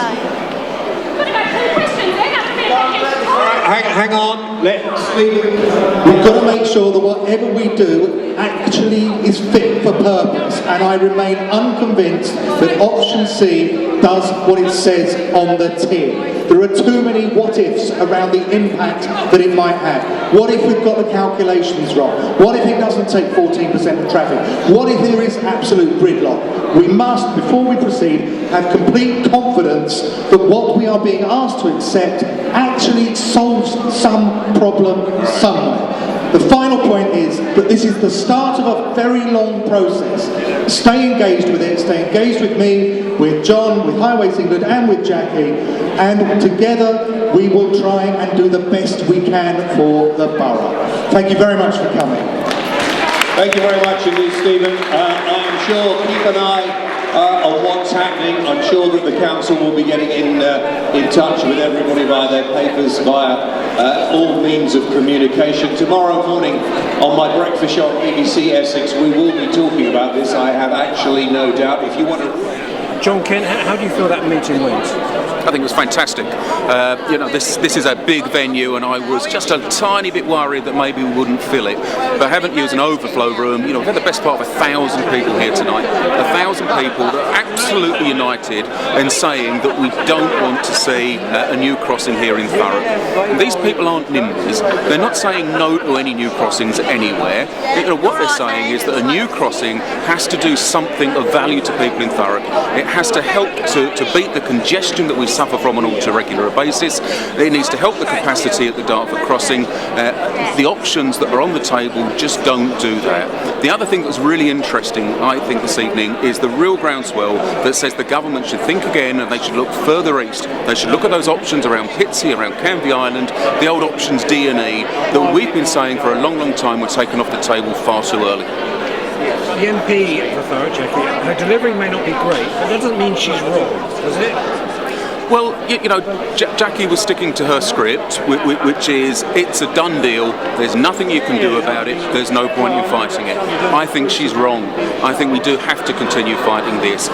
Hang on, We've got to make sure that whatever we do actually is fit for purpose, and I remain unconvinced that option C does what it says on the tin. There are too many what-ifs around the impact that it might have. What if we've got the calculations wrong? What if it doesn't take 14% of traffic? What if there is absolute gridlock? We must, before we proceed, have complete confidence that what we are being asked to accept actually solves some problem somewhere. The final point is that this is the start of a very long process. Stay engaged with it, stay engaged with me, with John, with Highways England and with Jackie, and together we will try and do the best we can for the borough. Thank you very much for coming. Thank you very much indeed, Stephen. I'm sure, keep an eye on what's happening. I'm sure that the council will be getting in touch with everybody via their papers, via all means of communication. Tomorrow morning on my breakfast show on BBC Essex, we will be talking about this, I have actually no doubt. If you want to... John Kent, how do you feel that meeting went? I think it was fantastic. You know, this is a big venue, and I was just a tiny bit worried that maybe we wouldn't fill it. But I haven't used an overflow room. You know, we've had the best part of 1,000 people here tonight. 1,000 people that are absolutely united in saying that we don't want to see a new crossing here in Thurrock. And these people aren't NIMBYs. They're not saying no to any new crossings anywhere. You know, what they're saying is that a new crossing has to do something of value to people in Thurrock. It has to help to beat the congestion that we suffer from on a regular basis. It needs to help the capacity at the Dartford crossing. The options that are on the table just don't do that. The other thing that's really interesting, I think, this evening is the real groundswell that says the government should think again and they should look further east. They should look at those options around Pitsea, around Canvey Island, the old options D and E that we've been saying for a long, long time were taken off the table far too early. The MP for Thurrock, Jackie, her delivery may not be great, but that doesn't mean she's wrong, does it? Well, you know, Jackie was sticking to her script, which is, it's a done deal, there's nothing you can do about it, there's no point in fighting it. I think she's wrong. I think we do have to continue fighting this.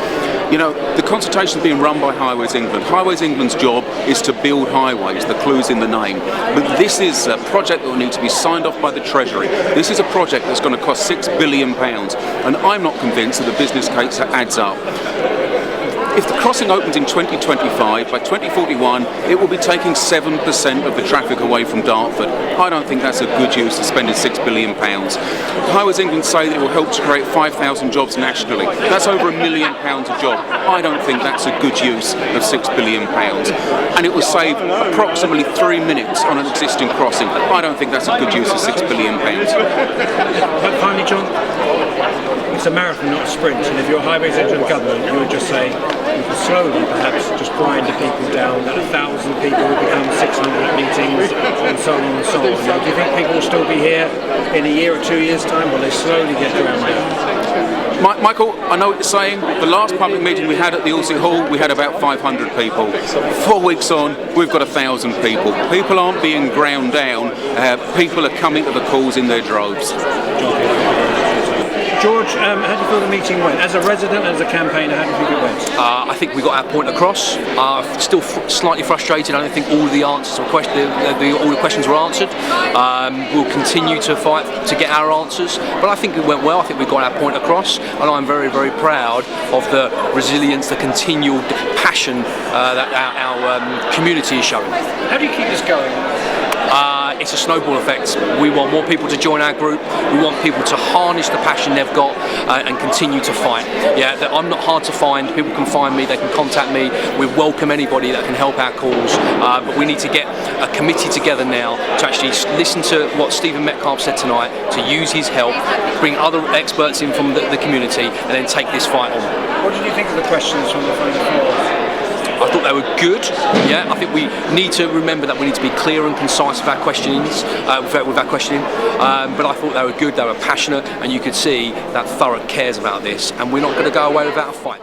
You know, the consultation is being run by Highways England. Highways England's job is to build highways, the clue's in the name. But this is a project that will need to be signed off by the Treasury. This is a project that's going to cost £6 billion, and I'm not convinced that the business case adds up. If the crossing opens in 2025, by 2041, it will be taking 7% of the traffic away from Dartford. I don't think that's a good use of spending £6 billion. Highways England say that it will help to create 5,000 jobs nationally. That's over £1 million a job. I don't think that's a good use of £6 billion. And it will save approximately 3 minutes on an existing crossing. I don't think that's a good use of £6 billion. But finally, John, it's a marathon, not a sprint, and if you're Highways England government, you would just say, you can slowly perhaps just grind the people down, that 1,000 people will become 600 meetings, and so on and so on. Now, do you think people will still be here in a year or 2 years' time, or will they slowly get ground down? Michael, I know what you're saying. The last public meeting we had at the Audsley Hall, we had about 500 people. 4 weeks on, we've got 1,000 people. People aren't being ground down. People are coming to the calls in their droves. George, how do you feel the meeting went? As a resident, as a campaigner, how do you think it went? I think we got our point across. Still slightly frustrated. I don't think all of the answers or all the questions were answered. We'll continue to fight to get our answers, but I think it went well. I think we got our point across, and I'm very, very proud of the resilience, the continual passion that our community is showing. How do you keep this going? It's a snowball effect. We want more people to join our group. We want people to harness the passion they've got and continue to fight. Yeah, I'm not hard to find. People can find me. They can contact me. We welcome anybody that can help our cause. But we need to get a committee together now to actually listen to what Stephen Metcalfe said tonight, to use his help, bring other experts in from the community, and then take this fight on. What did you think of the questions from the floor? I thought they were good. Yeah, I think we need to remember that we need to be clear and concise with our questionings, with our questioning. But I thought they were good. They were passionate, and you could see that Thurrock cares about this, and we're not going to go away without a fight.